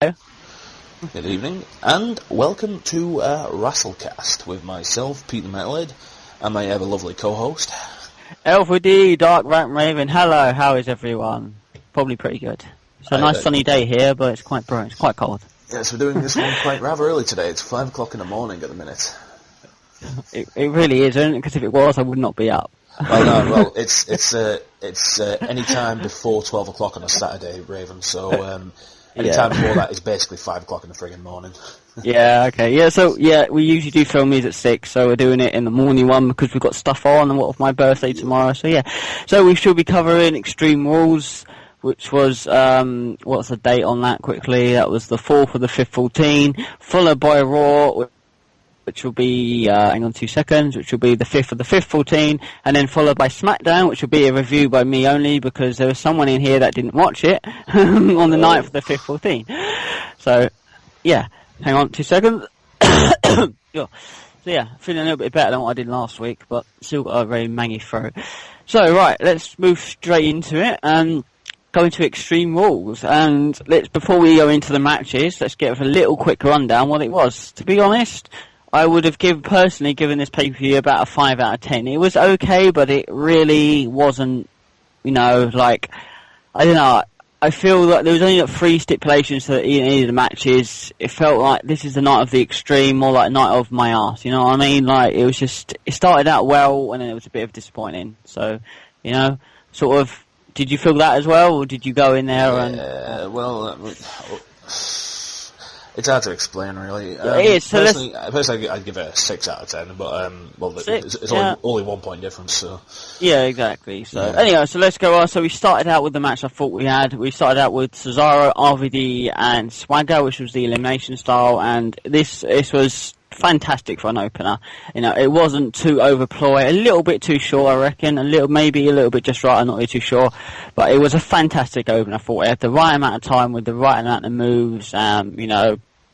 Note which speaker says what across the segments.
Speaker 1: Good evening, and welcome to Wrasslecast with myself, Pete the Metalhead, and my ever lovely co-host,
Speaker 2: L4DDarkVampRaven. Hello, how is everyone? Probably pretty good. It's a nice sunny day here, but it's quite bright. It's quite cold.
Speaker 1: Yes, we're doing this one quite rather early today. It's 5 o'clock in the morning at the minute.
Speaker 2: It really isn't, because if it was, I would not be up.
Speaker 1: Well, it's any time before 12 o'clock on a Saturday, Raven. So any time before that is basically 5 o'clock in the friggin' morning.
Speaker 2: Yeah, okay. Yeah, so, we usually do film these at 6, so we're doing it in the morning one because we've got stuff on and what of my birthday tomorrow, so yeah. So we should be covering Extreme Rules, which was, what's the date on that quickly? That was the 4th of the 5th 14, followed by Raw, which will be, hang on 2 seconds, which will be the 5th of the 5th 14, and then followed by Smackdown, which will be a review by me only, because there was someone in here that didn't watch it on the 9th of the 5th 14. So, yeah, hang on 2 seconds. So yeah, feeling a little bit better than what I did last week, but still got a very mangy throat. So, right, let's move straight into it, and go into Extreme Rules, and before we go into the matches, let's get a little quick rundown what it was. To be honest, I would have personally given this pay-per-view about a 5 out of 10. It was okay, but it really wasn't, I don't know, I feel like there was only 3 stipulations to any of the matches. It felt like this is the night of the Extreme, more like night of my arse, you know what I mean? Like, it was just, it started out well, and then it was a bit of disappointing. So, sort of, did you feel that as well, or did you go in there and...
Speaker 1: It's hard to explain, really.
Speaker 2: It is. So
Speaker 1: personally, I'd give it a 6 out of 10, but it's only 1 point difference. So
Speaker 2: yeah, exactly. So anyway, so let's go on. So we started out with the match I thought we had. We started out with Cesaro, RVD, and Swagger, which was the elimination style, and this was fantastic for an opener. It wasn't too overploy, a little bit too short, I reckon, maybe a little bit just right, I'm not really too sure, but it was a fantastic opener. I thought it had the right amount of time with the right amount of moves,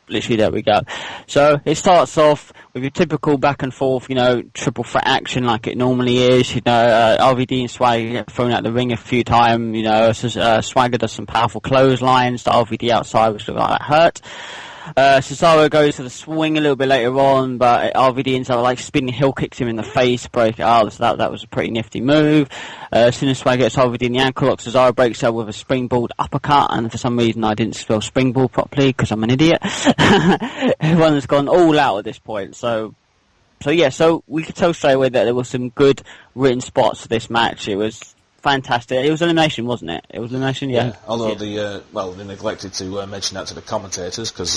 Speaker 2: literally there we go. So it starts off with your typical back and forth, triple threat action like it normally is. RVD and Swagger get thrown out the ring a few times. Swagger does some powerful clotheslines to RVD outside, which looked like that hurt. Cesaro goes to the swing a little bit later on, but RVD ends up spinning heel kicks him in the face, break it out. So that was a pretty nifty move. As soon as Swagger gets RVD in the ankle lock, Cesaro breaks out with a springboard uppercut, and for some reason I didn't spell springboard properly because I'm an idiot. Everyone's gone all out at this point. So we could tell straight away that there were some good written spots for this match. It was fantastic. It was elimination, wasn't it? It was elimination, yeah.
Speaker 1: Although they neglected to mention that to the commentators because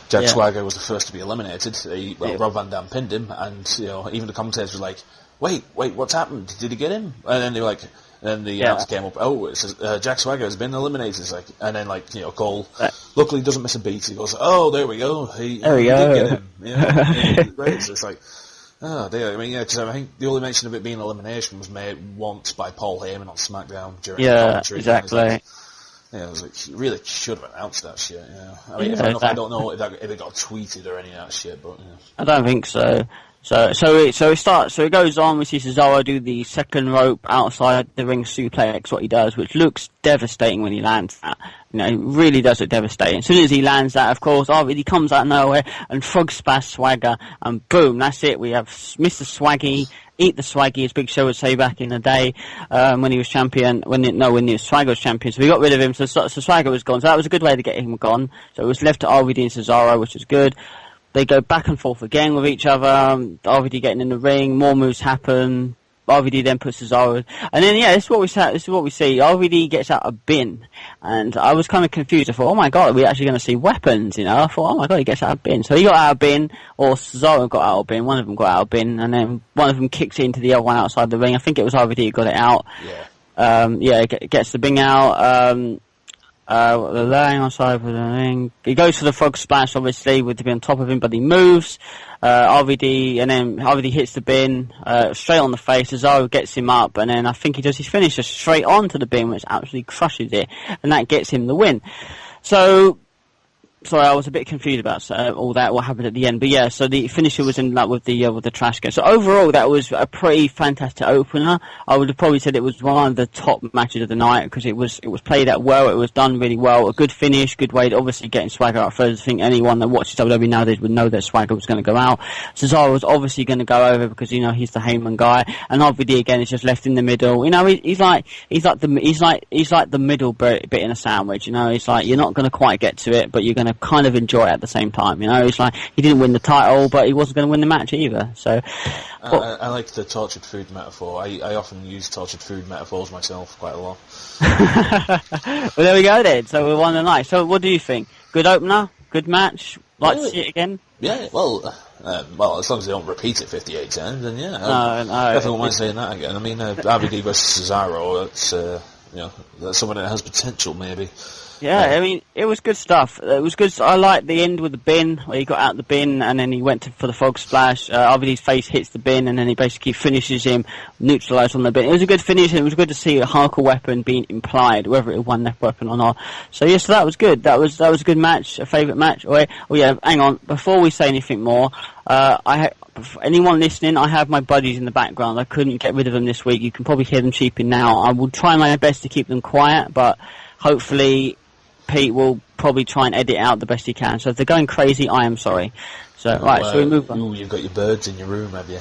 Speaker 1: Jack Swagger was the first to be eliminated. Rob Van Dam pinned him, and even the commentators were like, "Wait, what's happened? Did he get him?" And then they were like, then the announcer came up. Oh, it says Jack Swagger has been eliminated. It's like, and then Cole luckily doesn't miss a beat. He goes, "Oh, there we go. He did get him." Great. So it's like. Oh dear, because I think the only mention of it being elimination was made once by Paul Heyman on SmackDown during the commentary.
Speaker 2: Exactly.
Speaker 1: It was like, you really should have announced that shit, I don't know if it got tweeted or any of that shit, but,
Speaker 2: I don't think so. So it goes on, we see Cesaro do the second rope outside the ring suplex, what he does, which looks devastating when he lands that. It really does look devastating. As soon as he lands that, of course, he comes out of nowhere and frog splash Swagger, and boom, that's it. We have Mr. Swaggy, eat the Swaggy, as Big Show would say back in the day, when he was champion, when Swagger was champion. So we got rid of him, so Swagger was gone. So that was a good way to get him gone. So it was left to RVD and Cesaro, which was good. They go back and forth again with each other. RVD getting in the ring, more moves happen. RVD then puts Cesaro, and then this is what we see. RVD gets out a bin, and I was kind of confused. I thought, oh my god, are we actually going to see weapons? I thought, oh my god, he gets out a bin. So he got out a bin, or Cesaro got out a bin. One of them got out a bin, and then one of them kicks into the other one outside the ring. I think it was RVD who got it out. Gets the bin out. The laying on side of the ring. He goes for the frog splash, obviously, with the bin on top of him, but he moves. RVD hits the bin, straight on the face. Cesaro gets him up, and then I think he does his finisher straight onto the bin, which absolutely crushes it, and that gets him the win. So, sorry, I was a bit confused about all that, what happened at the end. But yeah, so the finisher was in that with the trash can. So overall, that was a pretty fantastic opener. I would have probably said it was one of the top matches of the night because it was played out well. It was done really well. A good finish, good way to obviously getting Swagger out first. I think anyone that watches WWE nowadays would know that Swagger was going to go out. Cesaro was obviously going to go over because he's the Heyman guy, and RVD again is just left in the middle. He's like the middle bit in a sandwich. He's like you're not going to quite get to it, but you're going to kind of enjoy it at the same time. It's like he didn't win the title, but he wasn't going to win the match either. So
Speaker 1: I like the tortured food metaphor. I often use tortured food metaphors myself quite a lot.
Speaker 2: Well, there we go then. So we won the night. So what do you think? Good opener, good match. Like to see it again?
Speaker 1: Yeah. Well, as long as they don't repeat it 58 times, then yeah.
Speaker 2: No,
Speaker 1: definitely won't mind saying that again. I mean, RVD versus Cesaro. That's someone that has potential, maybe.
Speaker 2: Yeah, I mean, it was good stuff. It was good. I liked the end with the bin, where he got out the bin and then he went for the frog splash. RVD's face hits the bin and then he basically finishes him, neutralised on the bin. It was a good finish and it was good to see a hardcore weapon being implied, whether it was one left weapon or not. So yeah, so that was good. That was a good match, a favourite match. Oh yeah, hang on. Before we say anything more, anyone listening, I have my buddies in the background. I couldn't get rid of them this week. You can probably hear them cheeping now. I will try my best to keep them quiet, but hopefully Pete will probably try and edit out the best he can. So if they're going crazy, I am sorry. So so we move on.
Speaker 1: Ooh, you've got your birds in your room, have you?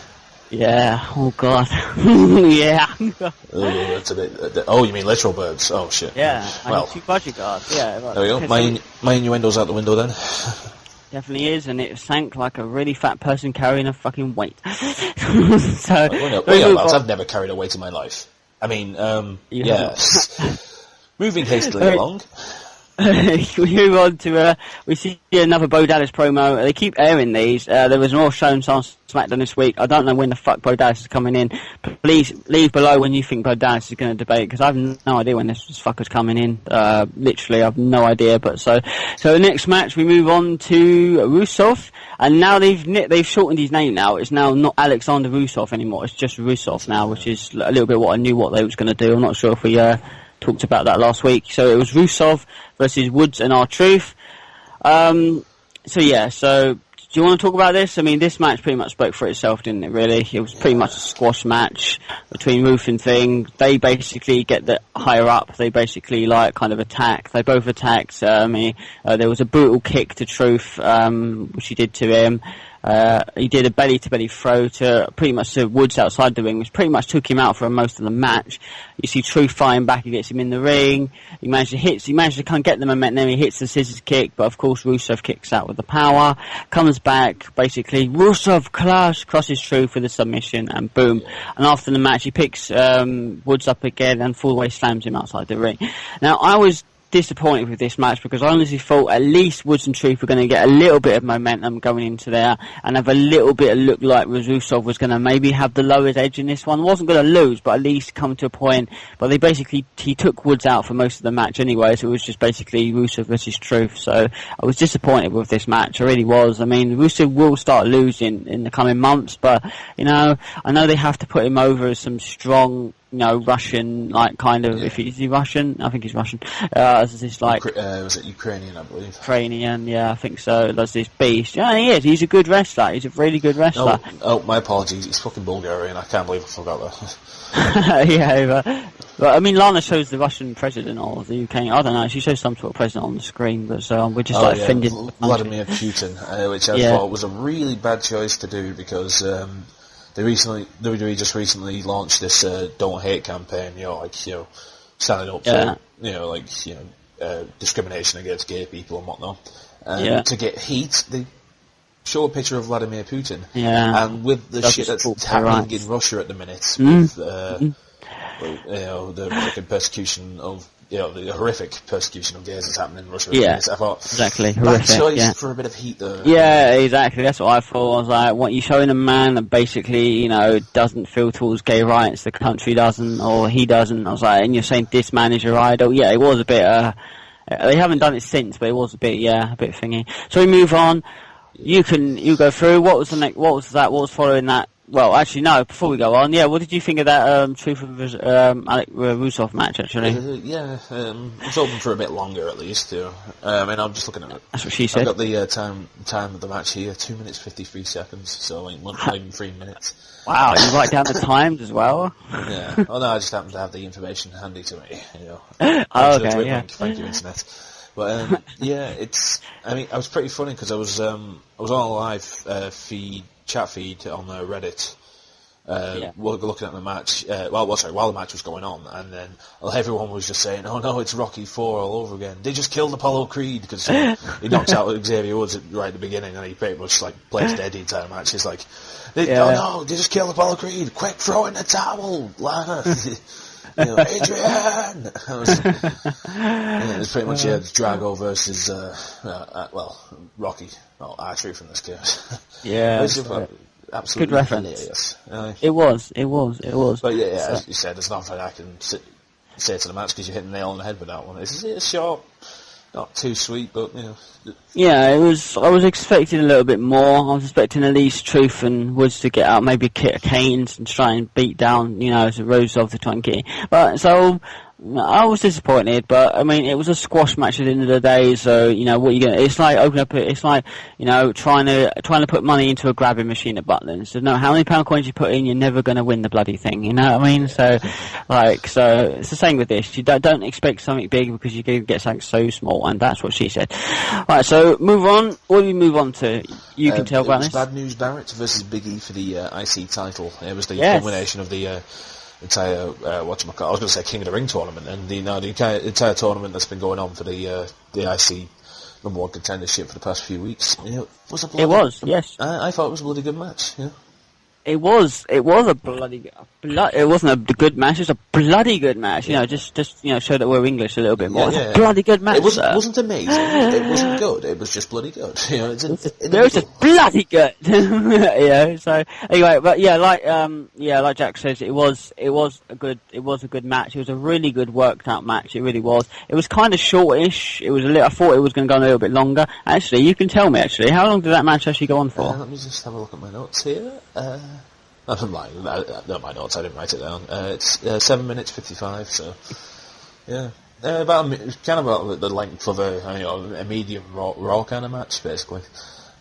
Speaker 2: Yeah. Oh God. Yeah.
Speaker 1: Oh, that's a bit. Oh, you mean literal birds? Oh shit.
Speaker 2: Yeah. Well, 2 bodyguards. Yeah.
Speaker 1: There we go. My innuendo's out the window then.
Speaker 2: Definitely is, and it sank like a really fat person carrying a fucking weight. So
Speaker 1: I've never carried a weight in my life. I mean, yes. Moving hastily along.
Speaker 2: We move on to we see another Bo Dallas promo. They keep airing these. There was more shown on Smackdown this week. I don't know when the fuck Bo Dallas is coming in. Please leave below when you think Bo Dallas is going to debate, because I have no idea when this fucker's coming in. Literally, I have no idea. But so the next match we move on to Rusev, and now they've shortened his name. Now it's now not Alexander Rusev anymore. It's just Rusev now, which is a little bit what I knew what they was going to do. I'm not sure if we talked about that last week. So it was Rusev versus Woods and R-Truth. So do you want to talk about this? I mean, this match pretty much spoke for itself, didn't it, really? It was pretty much a squash match between Ruth and Thing. They basically get the higher up. They basically, kind of attack. They both attacked. There was a brutal kick to Truth, which he did to him. He did a belly-to-belly throw to pretty much to Woods outside the ring, which pretty much took him out for most of the match. You see Truth fighting back, he gets him in the ring. He managed to kind of get the momentum. He hits the scissors kick, but of course Rusev kicks out with the power. Comes back, basically Rusev crosses Truth with a submission, and boom. And after the match, he picks Woods up again and full way slams him outside the ring. Now, I was disappointed with this match because I honestly thought at least Woods and Truth were going to get a little bit of momentum going into there and have a little bit of look like Rusev was going to maybe have the lowest edge in this one. Wasn't going to lose, but at least come to a point. But he took Woods out for most of the match anyway, so it was just basically Rusev versus Truth. So I was disappointed with this match. I really was. I mean, Rusev will start losing in the coming months, but I know they have to put him over as some strong, Russian, if is he Russian? I think he's Russian. Was
Speaker 1: it Ukrainian, I believe?
Speaker 2: Ukrainian, yeah, I think so. There's this beast. Yeah, he is. He's a good wrestler. He's a really good wrestler.
Speaker 1: Oh, my apologies. He's fucking Bulgarian. I can't believe I forgot that.
Speaker 2: Yeah, but I mean, Lana shows the Russian president or the UK. I don't know. She shows some sort of president on the screen, but we're just offended.
Speaker 1: Vladimir Putin, which I thought was a really bad choice to do because WWE just recently launched this "Don't Hate" campaign. Standing up for discrimination against gay people and whatnot. To get heat, they show a picture of Vladimir Putin.
Speaker 2: Yeah.
Speaker 1: And with the shit that's happening in Russia at the minute, with the fucking persecution of. The horrific persecution of gays that's happening in Russia.
Speaker 2: Yeah,
Speaker 1: I thought,
Speaker 2: exactly. Horrific,
Speaker 1: bad choice for a bit of heat, though.
Speaker 2: Yeah, exactly. That's what I thought. I was like, what, you showing a man that basically, doesn't feel towards gay rights, the country doesn't, or he doesn't. I was like, and you're saying this man is your idol? Yeah, it was a bit, they haven't done it since, but it was a bit thingy. So we move on. You go through. What was following that? well, actually, no. Before we go on, what did you think of that Truth and Alec Rusev match? Actually,
Speaker 1: it was open for a bit longer, at least. I mean, I'm just looking at it.
Speaker 2: That's what she said.
Speaker 1: I've got the time of the match here: 2 minutes 53 seconds. So like not even 3 minutes.
Speaker 2: Wow, you write down the times as well.
Speaker 1: Yeah. Oh no, I just happen to have the information handy to me.
Speaker 2: Oh, okay. Yeah.
Speaker 1: Thank you, internet. But it's. I mean, I was pretty funny because I was on a live chat feed on Reddit, looking at the match. While the match was going on, and then everyone was just saying, "Oh no, it's Rocky 4 all over again. They just killed Apollo Creed," because he knocks out Xavier Woods right at the beginning, and he pretty much like plays dead the entire match. He's like, "Oh no, they just killed Apollo Creed! Quick, throw in the towel, Lana." Adrian! It was pretty much Drago versus Rocky. Well, R-Truth in this case.
Speaker 2: Yeah,
Speaker 1: absolutely
Speaker 2: good reference.
Speaker 1: Hilarious.
Speaker 2: It was.
Speaker 1: But as you said, there's nothing I can say to the match because you hit the nail on the head with that one. It's short, not too sweet, but
Speaker 2: Yeah, it was. I was expecting a little bit more. I was expecting at least Truth and Woods to get out, maybe a kit of canes and try and beat down, Rusev to try and get. But so I was disappointed. But I mean, it was a squash match at the end of the day. So what are you gonna? It's like open up. It's like trying to put money into a grabbing machine at Butlins. So no, how many pound coins you put in, you're never gonna win the bloody thing. You know what I mean? So it's the same with this. You don't expect something big because you're gonna get something so small, and that's what she said. Right, so move on. What do we move on to? You can tell about this.
Speaker 1: Bad News Barrett versus Big E for the IC title. It was the culmination of the entire whatchamacallit. I was going to say King of the Ring tournament, and the entire tournament that's been going on for the IC number one contendership for the past few weeks. It was
Speaker 2: yes.
Speaker 1: I thought it was a bloody good match. Yeah.
Speaker 2: It was a bloody. It wasn't a good match. It was a bloody good match. Just show that we're English a little bit more. It's a bloody good match.
Speaker 1: It wasn't amazing. It wasn't good. It was just bloody good.
Speaker 2: It was just bloody good. So anyway, but like Jack says, it was a good match. It was a really good worked out match. It really was. It was kind of shortish. I thought it was going to go a little bit longer. Actually, you can tell me. Actually, how long did that match actually go on for?
Speaker 1: Let me just have a look at my notes here. I'm lying. Not my notes. I didn't write it down. It's 7 minutes 55. So about the length of a medium raw kind of match, basically.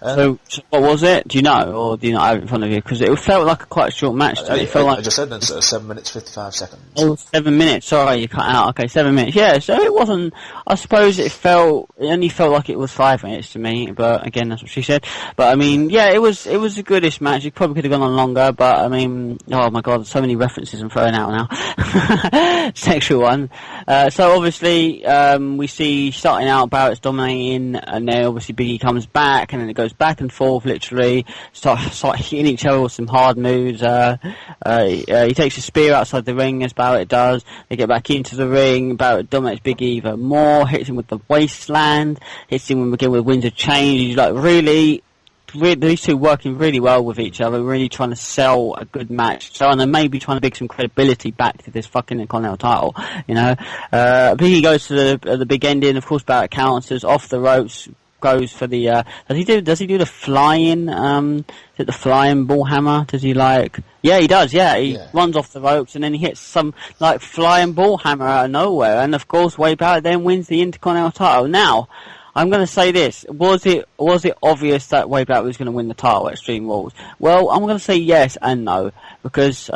Speaker 2: So what was it? Do you know, or do you not have it in front of you? Because it felt like quite a short match to me.
Speaker 1: I just said that, so 7 minutes 55 seconds.
Speaker 2: Oh, 7 minutes. Sorry, you cut out. Okay, 7 minutes. Yeah, so it wasn't. I suppose it only felt like it was 5 minutes to me. But again, that's what she said. But I mean, it was a goodish match. It probably could have gone on longer. But I mean, oh my god, so many references I'm throwing out now. Sexual one. So obviously, we see starting out Barrett's dominating, and then obviously Biggie comes back, and then it goes back and forth, literally start hitting each other with some hard moves. He takes a spear outside the ring, as Barrett does. They get back into the ring. Barrett dominates Big E even more, hits him with the wasteland, hits him again with winds of change. He's like really these two working really well with each other, really trying to sell a good match, and then maybe trying to bring some credibility back to this fucking Intercontinental title. Big E goes to the big ending. Of course, Barrett counters off the ropes, goes for the does he do the flying is it the flying ball hammer? Does he he does, he runs off the ropes and then he hits some flying ball hammer out of nowhere, and of course Wade Barrett then wins the Intercontinental title. Now I'm going to say this, was it obvious that Wade Barrett was going to win the title at Extreme Rules? Well, I'm going to say yes and no, because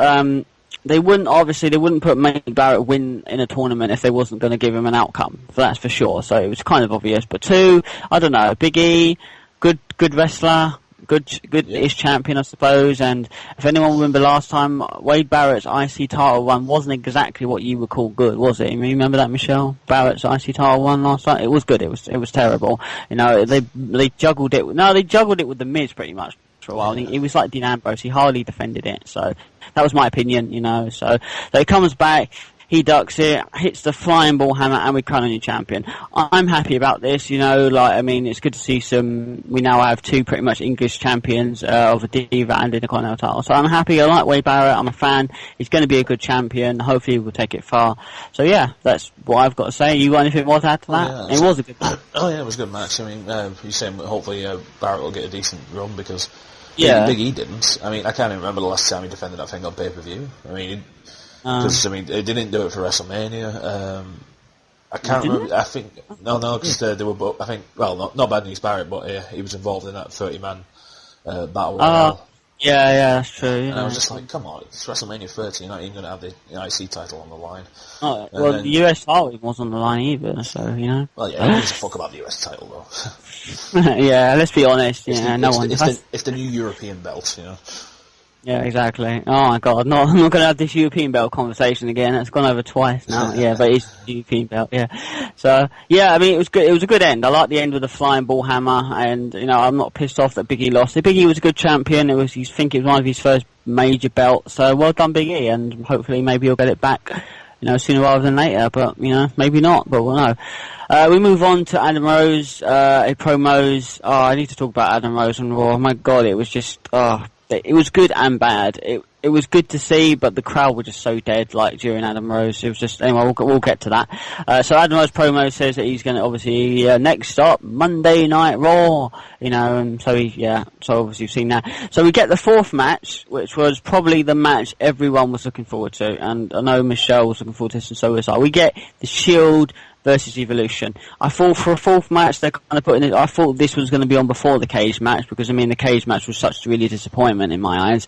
Speaker 2: they wouldn't put Wade Barrett win in a tournament if they wasn't going to give him an outcome. So that's for sure. So it was kind of obvious. But two, I don't know. Big E, good wrestler, good-ish champion, I suppose. And if anyone remember last time, Wade Barrett's IC title run wasn't exactly what you would call good, was it? You remember that, Michelle? Barrett's IC title run last time? It was good. It was terrible. They juggled it. No, they juggled it with the Miz pretty much for a while. He was like Dean Ambrose. He hardly defended it. So that was my opinion, So he comes back, he ducks it, hits the flying ball hammer, and we crown a new champion. I'm happy about this, it's good to see we now have two pretty much English champions of a Diva and Intercontinental title. So I'm happy. I like Wade Barrett. I'm a fan. He's going to be a good champion. Hopefully we'll take it far. So yeah, that's what I've got to say. You got anything more to add to that? It was a good match.
Speaker 1: Oh yeah, it was a good match. You're saying hopefully Barrett will get a decent run because Big E didn't. I mean, I can't even remember the last time he defended that thing on pay-per-view. I mean, because they didn't do it for WrestleMania. I can't remember. I think because they were both. I think not Bad News Barrett, but he was involved in that 30-man battle royale.
Speaker 2: Yeah, that's true.
Speaker 1: And I was just like, come on, it's WrestleMania 30. You're not even going to have the IC title on the line.
Speaker 2: Oh, well, then, the US title was on the line either, so you know.
Speaker 1: Well, yeah, who gives a fuck about the US title though?
Speaker 2: Yeah, let's be honest. No one.
Speaker 1: It's the new European belt, you know.
Speaker 2: Yeah, exactly. Oh my god, I'm not going to have this European belt conversation again. It's gone over twice now. Yeah, but it's the European belt. Yeah. So yeah, I mean it was good. It was a good end. I like the end with the flying ball hammer, and I'm not pissed off that Big E lost. Big E was a good champion. It was one of his first major belts. So well done, Big E, and hopefully maybe he'll get it back. Sooner rather than later, but maybe not. But we'll know. We move on to Adam Rose promos. Oh, I need to talk about Adam Rose on Raw. Oh my god, it was just it was good and bad. It was good to see, but the crowd were just so dead, like, during Adam Rose. It was just, anyway, we'll get to that. So Adam Rose promo says that he's going to, obviously, next up, Monday Night Raw, and so so obviously you've seen that. So we get the fourth match, which was probably the match everyone was looking forward to, and I know Michelle was looking forward to this, and so was I. We get the Shield versus Evolution. I thought for a fourth match they're kind of putting it. I thought this was going to be on before the cage match because the cage match was such really disappointment in my eyes.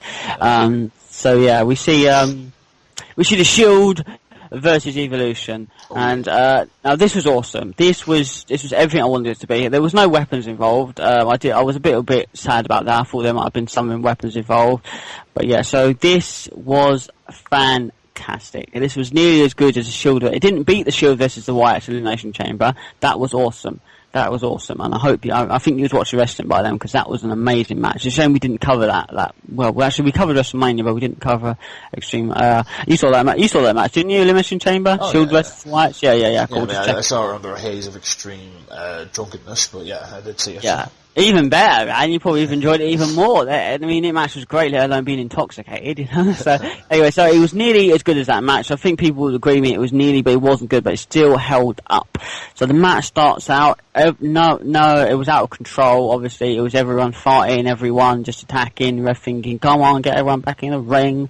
Speaker 2: So yeah, we see the Shield versus Evolution, and now this was awesome. This was everything I wanted it to be. There was no weapons involved. I was a bit sad about that. I thought there might have been some weapons involved, but yeah. So this was fantastic. This was nearly as good as the Shield. It didn't beat the Shield versus the Wyatt Elimination Chamber. That was awesome. And I think you was watching wrestling by then because that was an amazing match. It's a shame we didn't cover that. Well, actually we covered WrestleMania, but we didn't cover Extreme. You saw that match, didn't you? Elimination Chamber, Shield versus Wyatt. Yeah. Cool.
Speaker 1: I saw it under a haze of extreme drunkenness, but yeah, I did see it.
Speaker 2: Yeah. Even better, man. You probably enjoyed it even more. I mean, the match was great, let alone being intoxicated, So, anyway, so it was nearly as good as that match. I think people would agree with me it was nearly, but it wasn't good, but it still held up. So the match starts out, it was out of control, obviously. It was everyone fighting, everyone just attacking, ref thinking, come on, get everyone back in the ring.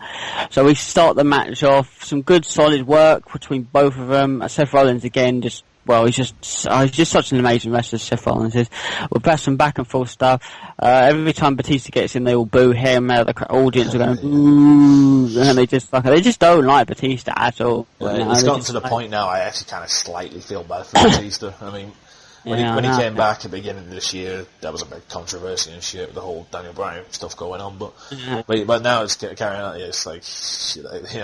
Speaker 2: So we start the match off, some good solid work between both of them. Seth Rollins again, he's just such an amazing wrestler, Seth Rollins is. We're passing back and forth stuff. Every time Batista gets in, they all boo him. The audience are going boo, and they just don't like Batista at all.
Speaker 1: Yeah, it's gotten to the point now. I actually kind of slightly feel bad for Batista. I mean, when he came back at the beginning of this year, that was a big controversy and shit with the whole Daniel Bryan stuff going on. But now it's carrying on. It's like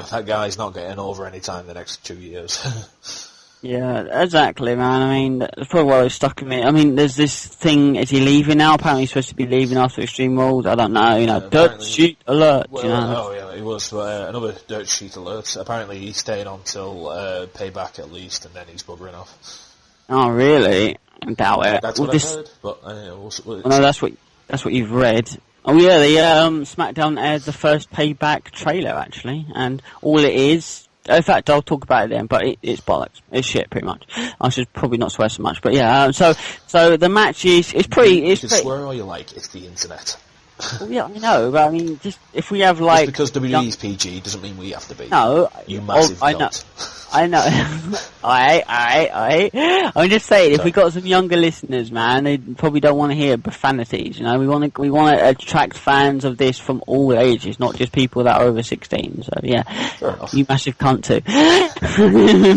Speaker 1: that guy's not getting over anytime the next 2 years.
Speaker 2: Yeah, exactly, man. I mean, that's probably why it stuck in me. I mean, there's this thing, is he leaving now? Apparently he's supposed to be leaving after Extreme Rules. I don't know, dirt sheet alert,
Speaker 1: well, Oh, yeah, he was. Another dirt sheet alert. Apparently he's staying on till Payback at least, and then he's buggering off.
Speaker 2: Oh, really? I doubt it.
Speaker 1: That's what I've heard, but...
Speaker 2: no, that's what you've read. Oh, yeah, the Smackdown aired the first Payback trailer, actually, and all it is... In fact, I'll talk about it then, but it's bollocks. It's shit, pretty much. I should probably not swear so much, but yeah. So the match is pretty.
Speaker 1: You can swear all you like. It's the internet.
Speaker 2: Well, yeah, I know, but I mean, just if we have like
Speaker 1: just because WWE's PG doesn't mean we have to be.
Speaker 2: No,
Speaker 1: you massive cunt.
Speaker 2: I know. I'm just saying, if we got some younger listeners, man, they probably don't want to hear profanities. We want to attract fans of this from all ages, not just people that are over 16. So yeah, you massive cunt too.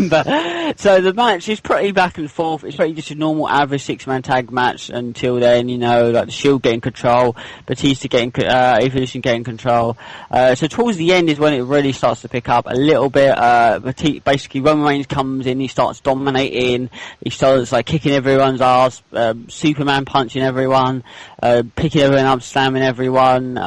Speaker 2: But so the match is pretty back and forth. It's pretty just a normal average 6-man tag match until then. Like the Shield getting control, Batista getting Evolution getting control. So towards the end is when it really starts to pick up a little bit. Basically, Roman Reigns comes in, he starts dominating, he starts kicking everyone's ass, Superman punching everyone, picking everyone up, slamming everyone.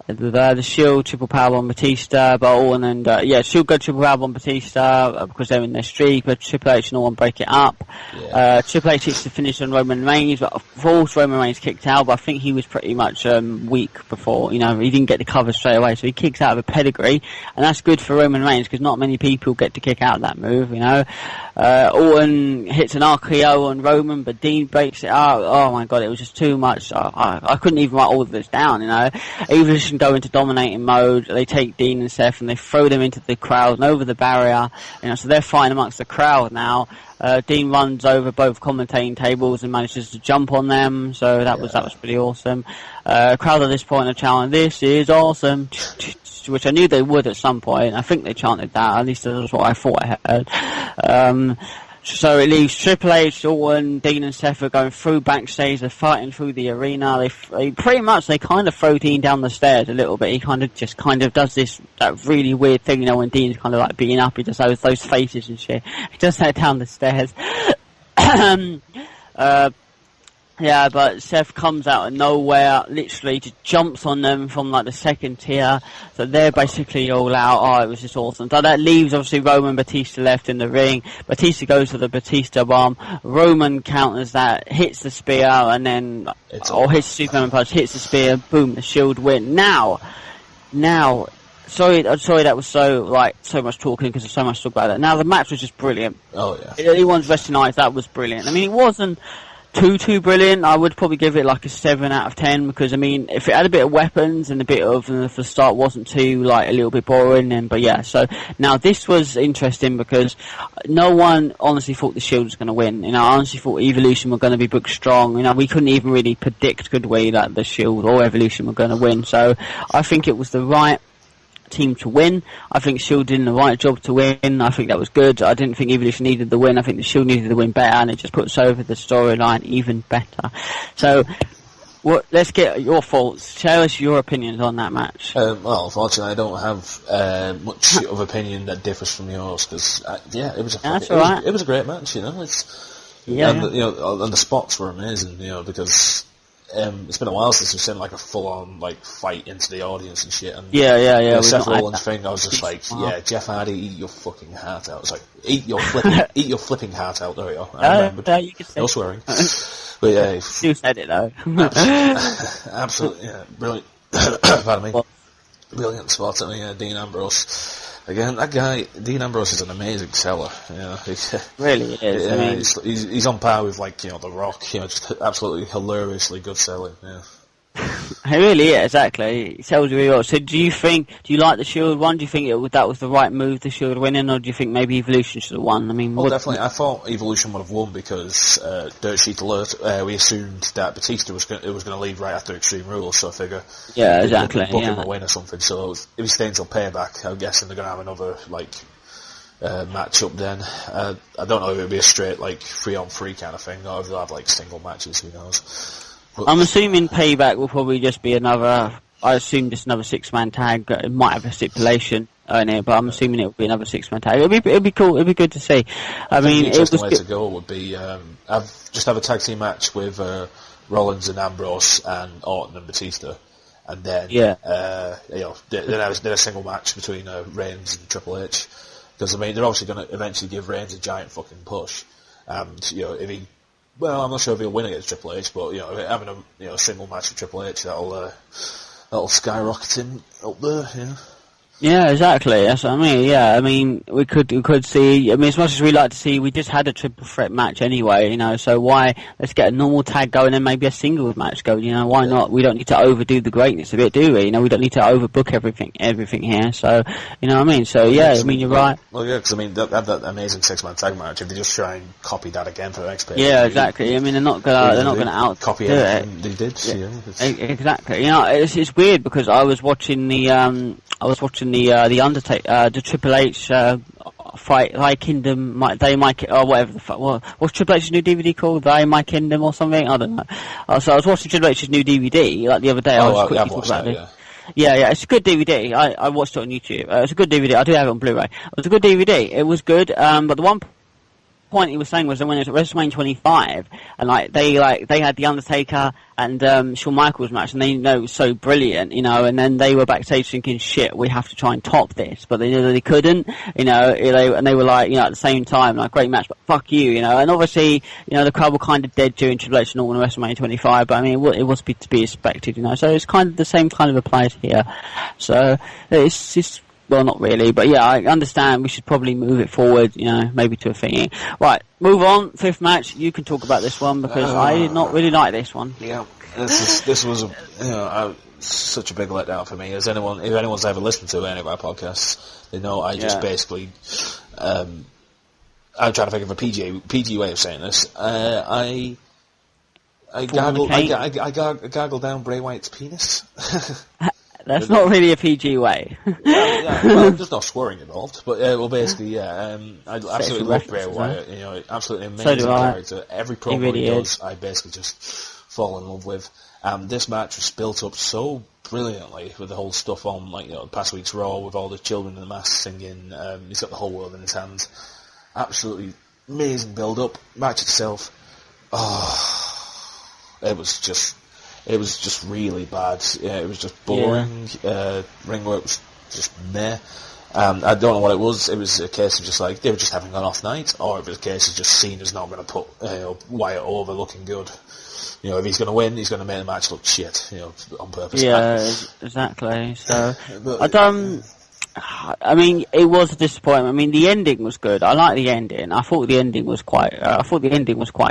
Speaker 2: the Shield triple powerbomb Batista, but Orton and Shield go triple powerbomb Batista because they're in their streak, but Triple H and Orton break it up. Yeah. Triple H hits the finish on Roman Reigns, but of course Roman Reigns kicked out, but I think he was pretty much weak before, he didn't get the cover straight away, so he kicks out of a pedigree, and that's good for Roman Reigns because not many people get to kick out of that move, Orton hits an RKO on Roman, but Dean breaks it up. Oh my god, it was just too much. I couldn't even write all of this down, Evolution go into dominating mode. They take Dean and Seth and they throw them into the crowd and over the barrier, so they're fighting amongst the crowd now. Dean runs over both commentating tables and manages to jump on them, so that was pretty awesome. Crowd at this point are chanting, "This is awesome," which I knew they would at some point. I think they chanted that, at least that's what I thought I heard. So it leaves Triple H, Orton, Dean and Seth are going through backstage, they're fighting through the arena, they kind of throw Dean down the stairs a little bit. He kind of does that really weird thing, when Dean's kind of like beating up, he does those faces and shit. He does that down the stairs. Yeah, but Seth comes out of nowhere, literally just jumps on them from like the second tier, so they're basically all out. Oh, it was just awesome. So that leaves obviously Roman Batista left in the ring. Batista goes for the Batista bomb. Roman counters that, hits the spear, and then hits Superman punch, hits the spear, boom, the Shield win. Now, sorry, that was so much talking because there's so much to talk about that. Now the match was just brilliant.
Speaker 1: Oh yeah.
Speaker 2: Anyone's resting eyes, that was brilliant. I mean, it wasn't too brilliant. I would probably give it like a 7 out of 10 because if it had a bit of weapons and a bit of if the start wasn't too a little bit boring, so now this was interesting because no one honestly thought the Shield was going to win. I honestly thought Evolution were going to be booked strong. We couldn't even really predict, could we, that the Shield or Evolution were going to win. So I think it was the right team to win. I think Shield did the right job to win. I think that was good. I didn't think Evolution needed the win. I think the Shield needed the win better, and it just puts over the storyline even better. So, let's get your thoughts. Share us your opinions on that match.
Speaker 1: Well, unfortunately, I don't have much of opinion that differs from yours because, it was it was a great match. And the spots were amazing. Because. It's been a while since we've seen a full-on fight into the audience and shit. And the Seth Rollins thing, I was just Jeff Hardy, eat your fucking heart out. It's eat your flipping heart out. There we go. I remembered.
Speaker 2: You can say
Speaker 1: no swearing. But yeah,
Speaker 2: you said it though.
Speaker 1: Absolutely, brilliant. Pardon me. Brilliant spot. Dean Ambrose. Again, that guy, Dean Ambrose, is an amazing seller.
Speaker 2: Really is.
Speaker 1: He's on par with The Rock. Just absolutely hilariously good selling. Yeah.
Speaker 2: He really is, exactly. He sells really well. So do you like the Shield one? Do you think that was the right move, the Shield winning, or do you think maybe Evolution should have won?
Speaker 1: Definitely. I thought Evolution would have won because Dirt Sheet Alert, we assumed that Batista was going to leave right after Extreme Rules, so I figure
Speaker 2: exactly.
Speaker 1: Book him a win or something. So if he stays on Payback, I'm guessing they're going to have another match up then. I don't know if it'll be a straight 3-on-3 kind of thing, or if they'll have single matches. Who knows?
Speaker 2: I'm assuming Payback will probably just be another 6-man tag. It might have a stipulation in it, but I'm assuming it'll be another 6-man tag. It'll be cool. It'll be good to see. I mean,
Speaker 1: the interesting way to go would be have a tag team match with Rollins and Ambrose and Orton and Batista, and then then a single match between Reigns and Triple H, because they're obviously going to eventually give Reigns a giant fucking push, and if he. Well, I'm not sure if he'll win against Triple H, but having a single match with Triple H that'll skyrocket him up there. Yeah.
Speaker 2: Yeah, exactly. That's what I mean. Yeah, I mean, we could see. I mean, as much as we like to see, we just had a triple threat match anyway. So why let's get a normal tag going and maybe a singles match going? Why not? We don't need to overdo the greatness of it, do we? We don't need to overbook everything here. So what I mean. So I mean, you're right.
Speaker 1: Well, yeah, because I mean, they have that amazing 6-man tag match. If they just try and copy that again for the next pay,
Speaker 2: exactly. I mean, they're not gonna out
Speaker 1: copy everything they did.
Speaker 2: Exactly. It's weird because I was watching the Undertaker, the Triple H fight, Thy Kingdom, My whatever the fuck. What's Triple H's new DVD called? Thy My Kingdom or something? I don't know. So I was watching Triple H's new DVD the other day. I was quickly talking about it. Yeah, it's a good DVD. I watched it on YouTube. It's a good DVD. I do have it on Blu-ray. It was a good DVD. It was good, but the one point he was saying was that when it was at WrestleMania 25, and they had the Undertaker and Shawn Michaels match, and they it was so brilliant, and then they were backstage thinking, shit, we have to try and top this, but they knew that they couldn't, and they were like, at the same time, like, great match, but fuck you, and obviously, the crowd were kind of dead during Triple H and all in WrestleMania 25, but I mean, it was to be expected, so it's kind of the same kind of applies here, so it's just. Well, not really, but yeah, I understand we should probably move it forward, maybe to a thingy. Right, move on, 5th match, you can talk about this one, because I did not really like this one.
Speaker 1: Yeah, this was such a big letdown for me. If anyone's ever listened to any of our podcasts, they know I just basically, I'm trying to think of a PG way of saying this, I gargled down Bray Wyatt's penis.
Speaker 2: That's not really a PG way.
Speaker 1: Well, there's no swearing involved, but basically, I absolutely love Bray Wyatt. Absolutely amazing character. Every promo really he does, I basically just fall in love with. This match was built up so brilliantly with the whole stuff on, past week's Raw with all the children in the mask singing. He's got the whole world in his hands. Absolutely amazing build-up. Match itself, it was just really bad. Yeah, it was just boring. Ring work was just meh. I don't know what it was. It was a case of just like they were just having an off night, or it was a case of just Cena's not going to put Wyatt over looking good. If he's going to win, he's going to make the match look shit. On purpose.
Speaker 2: Yeah, exactly. So I mean, it was a disappointment. I mean, the ending was good. I like the ending. I thought the ending was quite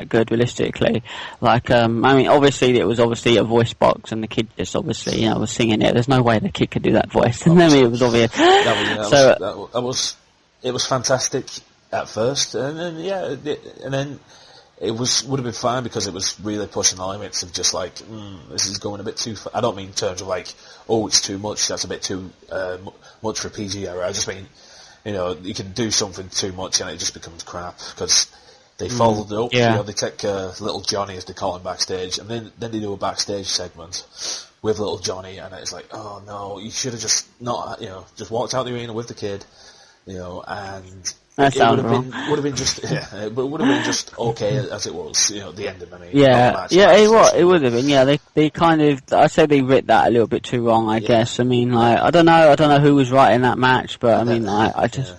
Speaker 2: good, realistically. Like, I mean, obviously, it was obviously a voice box, and the kid just obviously, was singing it. There's no way the kid could do that voice. And then it was obvious.
Speaker 1: It was fantastic at first, and then it would have been fine because it was really pushing the limits of just like, this is going a bit too far. I don't mean in terms of like, it's too much, that's a bit too much for PG era. I just mean, you can do something too much and it just becomes crap because they followed it up.
Speaker 2: Yeah.
Speaker 1: They take Little Johnny, as they call him, backstage, and then they do a backstage segment with Little Johnny, and it's like, oh no, you should have just not, just walked out the arena with the kid, and
Speaker 2: that sounds
Speaker 1: wrong. Would have been just, but it would have been just okay as it was, the ending. I mean,
Speaker 2: it would have been. Yeah, they kind of, I say they writ that a little bit too wrong. I guess. I mean, like, I don't know who was right in that match, but I mean, I just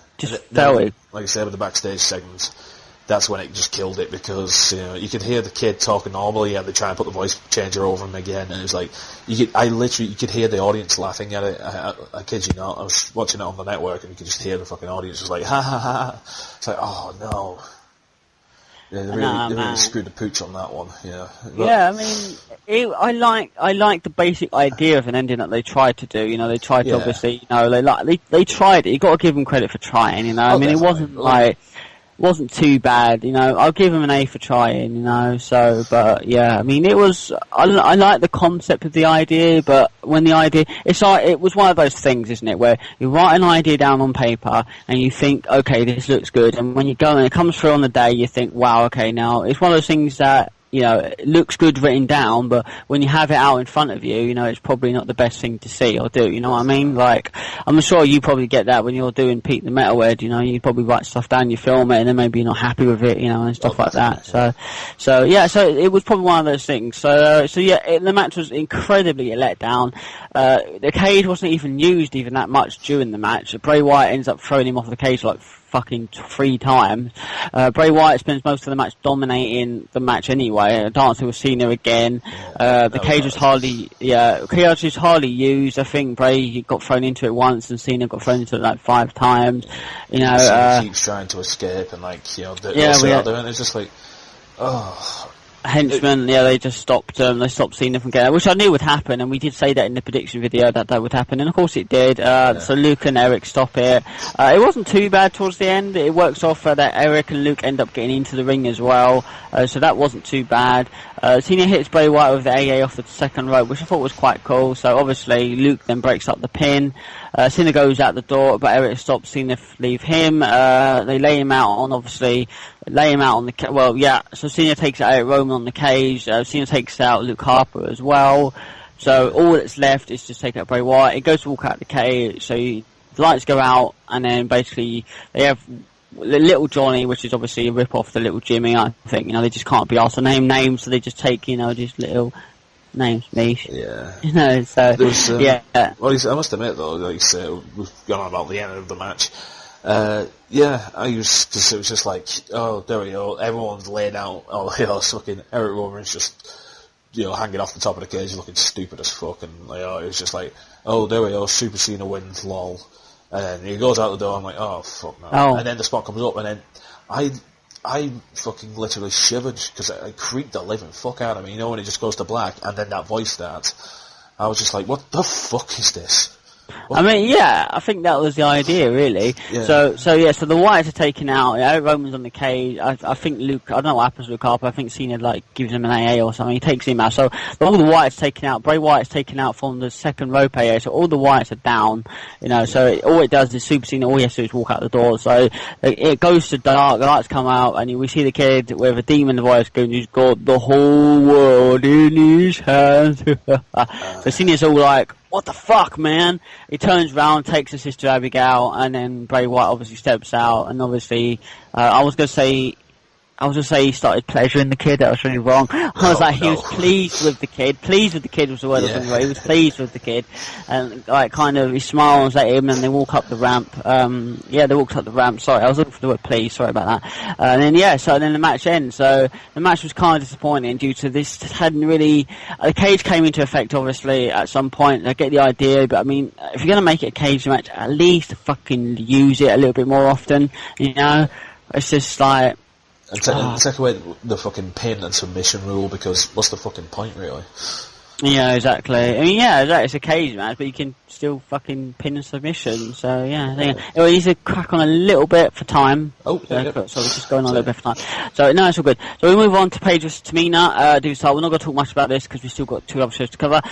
Speaker 2: felt it.
Speaker 1: Like I said, with the backstage segments, that's when it just killed it because you could hear the kid talking normally, and they try and put the voice changer over him again, and it was like you could hear the audience laughing at it. I kid you not, I was watching it on the network, and you could just hear the fucking audience just like ha ha ha. It's like, oh no, they really screwed the pooch on that one.
Speaker 2: I mean, I like the basic idea of an ending that they tried to do. They tried to obviously, they tried it. You got to give them credit for trying. I mean, it wasn't like. Wasn't too bad, I'll give him an A for trying, but yeah, I mean, it was, I like the concept of the idea, but when the idea, it was one of those things, isn't it, where you write an idea down on paper, and you think, okay, this looks good, and when you go and it comes through on the day, you think, wow, okay, now, it's one of those things that, it looks good written down, but when you have it out in front of you, it's probably not the best thing to see or do, you know what I mean? Like, I'm sure you probably get that when you're doing Pete the Metalhead, you probably write stuff down, you film it, and then maybe you're not happy with it, and stuff like that. So it was probably one of those things. The match was incredibly let down. The cage wasn't even used even that much during the match. Bray Wyatt ends up throwing him off the cage like fucking 3 times. Bray Wyatt spends most of the match dominating the match anyway, dancing with Cena again. The cage was hardly used. I think Bray got thrown into it once and Cena got thrown into it like 5 times.
Speaker 1: Cena keeps trying to escape and it's just like, oh.
Speaker 2: Henchmen, they just stopped they stopped Cena from getting, which I knew would happen, and we did say that in the prediction video that would happen, and of course it did. So Luke and Eric stop it. It wasn't too bad towards the end. It works off that Eric and Luke end up getting into the ring as well, so that wasn't too bad. Cena hits Bray Wyatt with the AA off the second rope, which I thought was quite cool. So obviously Luke then breaks up the pin. Cena goes out the door, but Eric stops Cena leave him. They lay him out on the so Cena takes out Eric Rowan on the cage. Cena takes out Luke Harper as well. So all that's left is just take out Bray Wyatt. He goes to walk out the cage, so the lights go out, and then basically they have Little Johnny, which is obviously a rip off the Little Jimmy. I think they just can't be asked to name names, so they just take just little names, niche.
Speaker 1: Yeah.
Speaker 2: So
Speaker 1: yeah. Well, I must admit though, like you say, we've gone on about the end of the match. Because it was just like, oh, there we go, everyone's laid out, fucking Eric Rowan's just, hanging off the top of the cage looking stupid as fuck, and it was just like, oh, there we go, Super Cena wins, lol. And then he goes out the door, I'm like, oh, fuck no. Oh. And then the spot comes up, and then I fucking literally shivered, because I creeped the living fuck out of me, when it just goes to black, and then that voice starts. I was just like, what the fuck is this? What?
Speaker 2: I think that was the idea, really.
Speaker 1: Yeah.
Speaker 2: So the Wyatts are taken out. Roman's on the cage. I think Luke, I don't know what happens to Luke Harper. I think Cena gives him an AA or something. He takes him out. So all the Wyatts taken out. Bray Wyatt's taken out from the second rope AA. So all the Wyatts are down. So all it does is Super Cena. All he has to do is walk out the door. So it goes to dark. The lights come out, and we see the kid with a demon voice going, "He's got the whole world in his hands." So Cena's all like, what the fuck, man? He turns around, takes his sister Abigail, and then Bray Wyatt obviously steps out, and obviously, I was going to say he started pleasuring the kid. That was really wrong. I was he was pleased with the kid. Pleased with the kid was the word I was going to say. He was pleased with the kid. And, he smiles at him, and they walk up the ramp. They walked up the ramp. Sorry, I was looking for the word please. Sorry about that. And then the match ends. So, the match was kind of disappointing due to this hadn't really... The cage came into effect, obviously, at some point. I get the idea, but, if you're going to make it a cage match, at least fucking use it a little bit more often, It's just like...
Speaker 1: And take away the fucking pin and submission rule, because what's the fucking point, really?
Speaker 2: Yeah, exactly. It's a cage match, but you can still fucking pin and submission. So it needs to crack on a little bit for time. So we're just going on a little bit for time. So no, it's all good. So we move on to Paige vs Tamina. We're not going to talk much about this because we've still got 2 other shows to cover.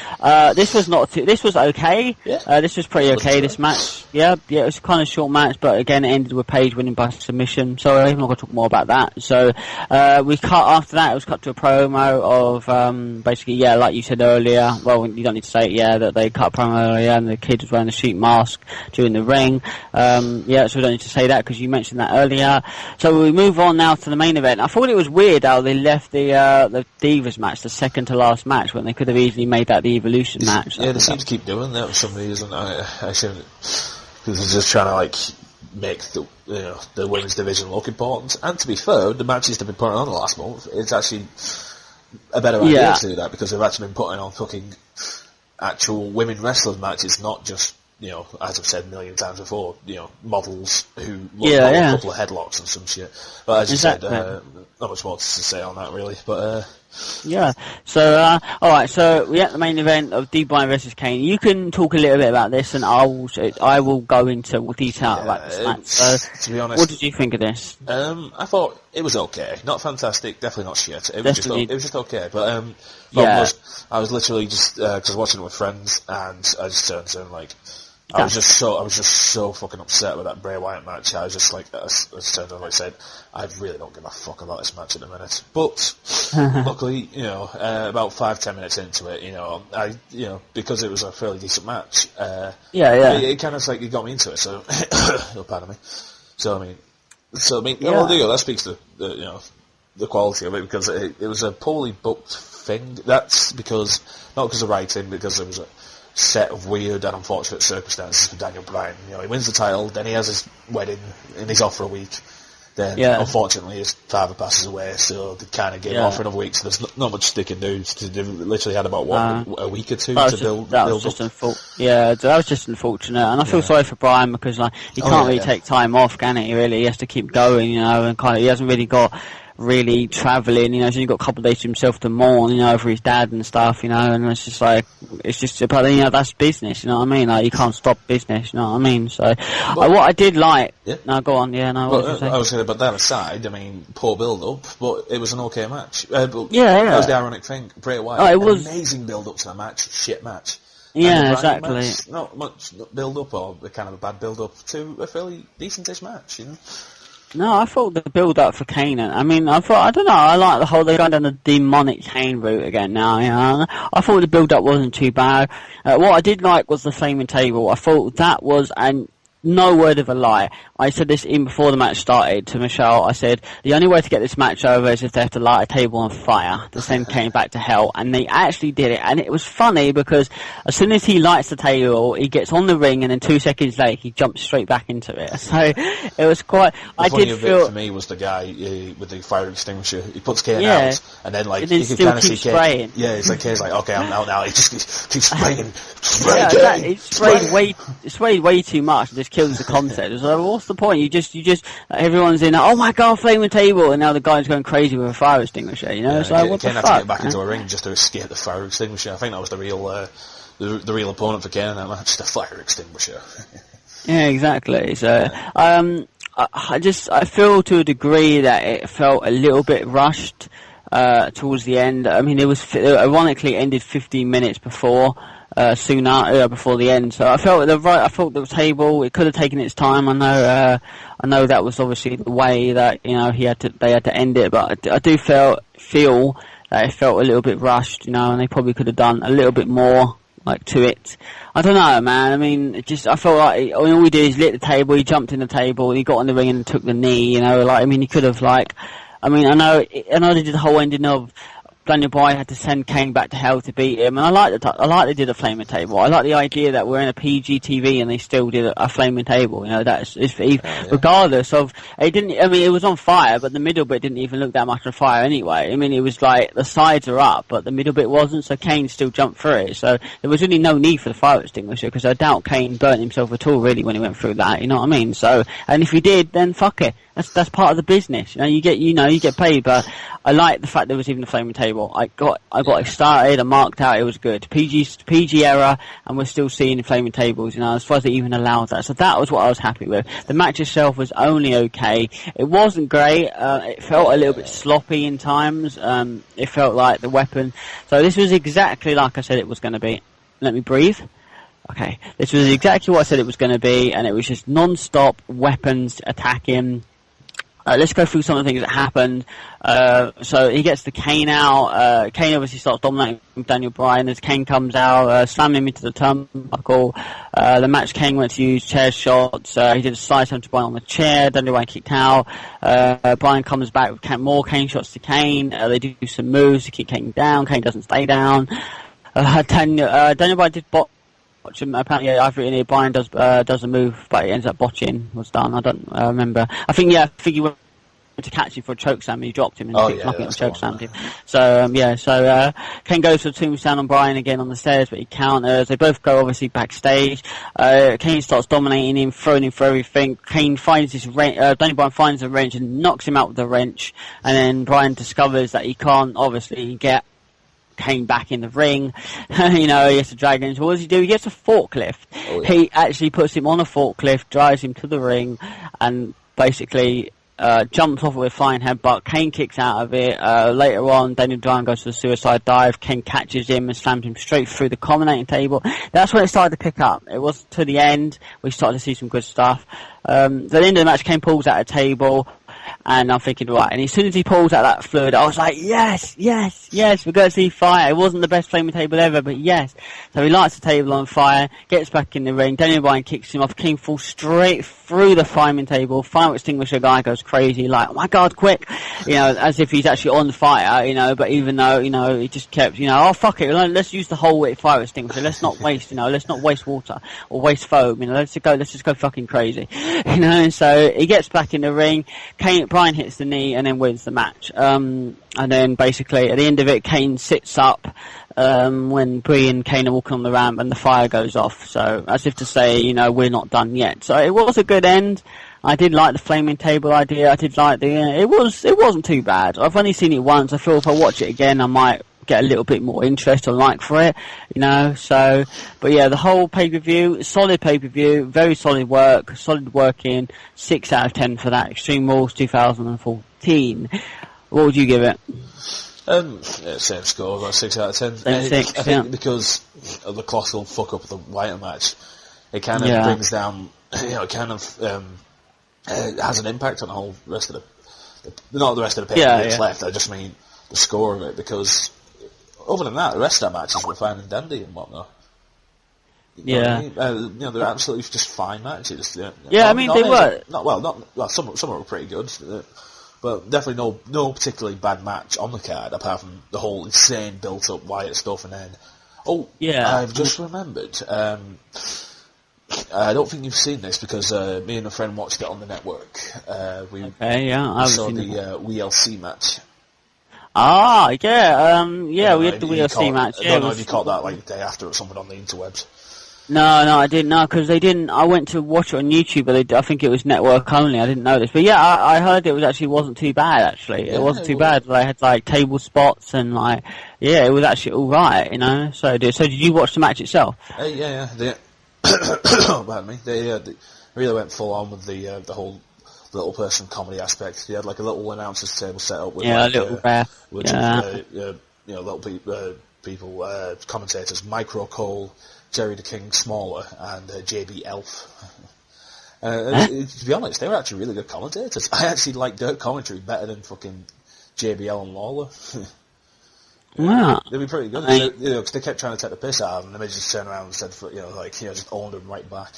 Speaker 2: This was okay.
Speaker 1: Yeah.
Speaker 2: This was pretty okay. This match. Yeah. It was kind of short match, but again, it ended with Paige winning by submission. So I'm not going to talk more about that. So we cut after that. It was cut to a promo of basically, like you said earlier. Well, you don't need to say it. That they cut a promo earlier, and the kid was wearing a sheet mask during the ring. So we don't need to say that because you mentioned that earlier. So we move on now to the main event. I thought it was weird how they left the Divas match, the second to last match, when they could have easily made that the Evolution match.
Speaker 1: Yeah, they seem to keep doing that for some reason. I assume because they're just trying to make the women's division look important. And to be fair, the matches they've been putting on the last month, it's actually a better idea to do that, because they've actually been putting on fucking actual women wrestling matches, not just, as I've said a million times before, models who look like a couple of headlocks and some shit. But as you said, not much more to say on that, really. But
Speaker 2: So, alright, so we're at the main event of D. Bryan versus Kane. You can talk a little bit about this, and I will go into detail about this match. So,
Speaker 1: to be honest,
Speaker 2: what did you think of this?
Speaker 1: I thought it was okay. Not fantastic, definitely not shit. It was just okay. But I was literally just cause watching it with friends, and I just turned to him I was just so fucking upset with that Bray Wyatt match. I was just I turned to him and said, I really don't give a fuck about this match at the minute. But luckily, about 5-10 minutes into it, because it was a fairly decent match. It kind of it got me into it. So, pardon me. That speaks to the quality of it, because it was a poorly booked thing. That's not because of writing, because there was a set of weird and unfortunate circumstances for Daniel Bryan. He wins the title, then he has his wedding, and he's off for a week. Then, unfortunately, his father passes away, so they kind of gave him off for another week, so there's not much they can do. They literally had about, a week or two to build up.
Speaker 2: That was just unfortunate, and I feel sorry for Bryan, because he can't really take time off, can he, really? He has to keep going, and he hasn't really got really travelling, he's only got a couple of days to himself to mourn, for his dad and stuff, and it's just but that's business, you know what I mean? You can't stop business, you know what I mean? So, what I did like... Yeah. No, go on,
Speaker 1: I was saying, but that aside, poor build-up, but it was an okay match. That was the ironic thing. Bray Wyatt, it was amazing build-up to the match, shit match.
Speaker 2: Yeah, exactly.
Speaker 1: Match, not much build-up, or kind of a bad build-up to a fairly decent-ish match,
Speaker 2: No, I thought the build-up for Kane, I don't know, I like the whole, they're going down the demonic Kane route again now, I thought the build-up wasn't too bad. What I did like was the flaming table. I thought that was, and no word of a lie, I said this even before the match started to Michelle. I said, the only way to get this match over is if they have to light a table on fire to send Kane back to hell. And they actually did it. And it was funny because as soon as he lights the table, he gets on the ring and then 2 seconds later, he jumps straight back into it. So it was quite...
Speaker 1: The funny bit for me was the guy with the fire extinguisher. He puts Kane out and then like you can kind of see Kane. Yeah, it's like Kane's like, okay, I'm out now. He just keeps spraying.
Speaker 2: It sprayed way too much. It just kills the concept. So what's the point? You just everyone's in. Oh my god, flaming table, and now the guy's going crazy with a fire extinguisher. You know, so what the fuck?
Speaker 1: Kane had to get back into a ring just to escape the fire extinguisher. I think that was the real opponent for Kane in that match, the fire extinguisher.
Speaker 2: Yeah, exactly. So I feel to a degree that it felt a little bit rushed towards the end. I mean, it ironically ended 15 minutes before. Before the end, so I felt the table. It could have taken its time. I know that was obviously the way that they had to end it, but I do feel that it felt a little bit rushed, and they probably could have done a little bit more to it. I don't know, man. I mean, I felt like all he did is lit the table. He jumped in the table. He got on the ring and took the knee. He could have I know they did the whole ending of Daniel Bryan had to send Kane back to hell to beat him, and I like they did a flaming table. I like the idea that we're in a PG TV and they still did a flaming table. Regardless of it didn't. I mean, it was on fire, but the middle bit didn't even look that much on fire anyway. I mean, it was like the sides are up, but the middle bit wasn't. So Kane still jumped through it. So there was really no need for the fire extinguisher because I doubt Kane burnt himself at all really when he went through that. You know what I mean? So, and if he did, then fuck it. That's part of the business. You get paid, but I like the fact there was even a flaming table. I got excited, I marked out, it was good. PG era, and we're still seeing flaming tables, as far as they even allowed that. So that was what I was happy with. The match itself was only okay. It wasn't great, it felt a little bit sloppy in times, it felt like the weapon. So this was exactly like I said it was going to be. Let me breathe. Okay, this was exactly what I said it was going to be, and it was just non-stop weapons attacking. Let's go through some of the things that happened. So he gets the Kane out. Kane obviously starts dominating Daniel Bryan as Kane comes out, slamming him into the turnbuckle. The match, Kane went to use chair shots. He did a side slam to Bryan on the chair. Daniel Bryan kicked out. Bryan comes back with more Kane shots to Kane. They do some moves to keep Kane down. Kane doesn't stay down. Daniel Bryan did apparently, I've written here, Bryan does a move, but it ends up botching. Was done. I don't remember. I think he went to catch him for a choke slam and he dropped him and choke slammed him. So Kane goes for a tombstone on Bryan again on the stairs, but he counters. They both go obviously backstage. Kane starts dominating him, throwing him for everything. Kane finds this wrench. Daniel Bryan finds a wrench and knocks him out with the wrench, and then Bryan discovers that he can't obviously get Kane back in the ring. He has to drag him. So what does he do? He gets a forklift. Oh, yeah. He actually puts him on a forklift, drives him to the ring, and basically jumps off with a flying headbutt. Kane kicks out of it. Later on, Daniel Bryan goes for a suicide dive. Kane catches him and slams him straight through the commentating table. That's when it started to pick up. It was to the end. We started to see some good stuff. At the end of the match, Kane pulls out a table. And I'm thinking, right, and as soon as he pulls out that fluid, I was like, yes, we're going to see fire. It wasn't the best flaming table ever, but yes. So he lights the table on fire, gets back in the ring, Daniel Bryan kicks him off, Kane falls straight through the flaming table, fire extinguisher guy goes crazy, like, oh my god, quick, as if he's actually on fire, but even though, he just kept, oh fuck it, let's use the whole fire extinguisher, let's not waste, let's not waste water, or waste foam, let's just go fucking crazy, and so he gets back in the ring, Bryan hits the knee and then wins the match. And then basically at the end of it, Kane sits up when Brie and Kane are walking on the ramp and the fire goes off. So as if to say, we're not done yet. So it was a good end. I did like the flaming table idea. I did like it wasn't too bad. I've only seen it once. I feel if I watch it again, I might get a little bit more interest or like for it, so, but yeah, the whole pay-per-view, solid pay-per-view, very solid work, solid working, 6 out of 10 for that, Extreme Rules 2014. What would you give it?
Speaker 1: Same score, about 6 out of 10.
Speaker 2: I think
Speaker 1: because of the colossal fuck up of the White match, it kind of brings down, it kind of has an impact on the whole rest of not the rest of the pay-per-view that's left, I just mean the score of it, because other than that, the rest of that matches were fine and dandy and whatnot.
Speaker 2: Yeah.
Speaker 1: Know what I mean? They're absolutely just fine matches.
Speaker 2: Yeah, I mean, they were.
Speaker 1: Some were pretty good, but definitely no particularly bad match on the card, apart from the whole insane built-up Wyatt stuff, and then... Oh, yeah. I've just remembered. I don't think you've seen this, because me and a friend watched it on the network. We saw the WLC match.
Speaker 2: Ah, yeah, we had the WLC match.
Speaker 1: I don't know if you caught that like the day after or something on the interwebs.
Speaker 2: No, I didn't know, because they didn't. I went to watch it on YouTube, but I think it was network only. I didn't know this, but yeah, I heard it wasn't too bad actually. It wasn't too bad. They had like table spots and like, yeah, it was actually all right, you know. So did you watch the match itself?
Speaker 1: Yeah. Pardon me. They really went full on with the whole little person comedy aspect. They had like a little announcer's table set up with
Speaker 2: a little ref.
Speaker 1: Little people, commentators, Micro Cole, Jerry the King Smaller, and JB Elf. To be honest, they were actually really good commentators. I actually like their commentary better than fucking JBL and Lawler.
Speaker 2: Yeah.
Speaker 1: They'd be pretty good. Because they kept trying to take the piss out of them, and they just turned around and said, just owned them right back.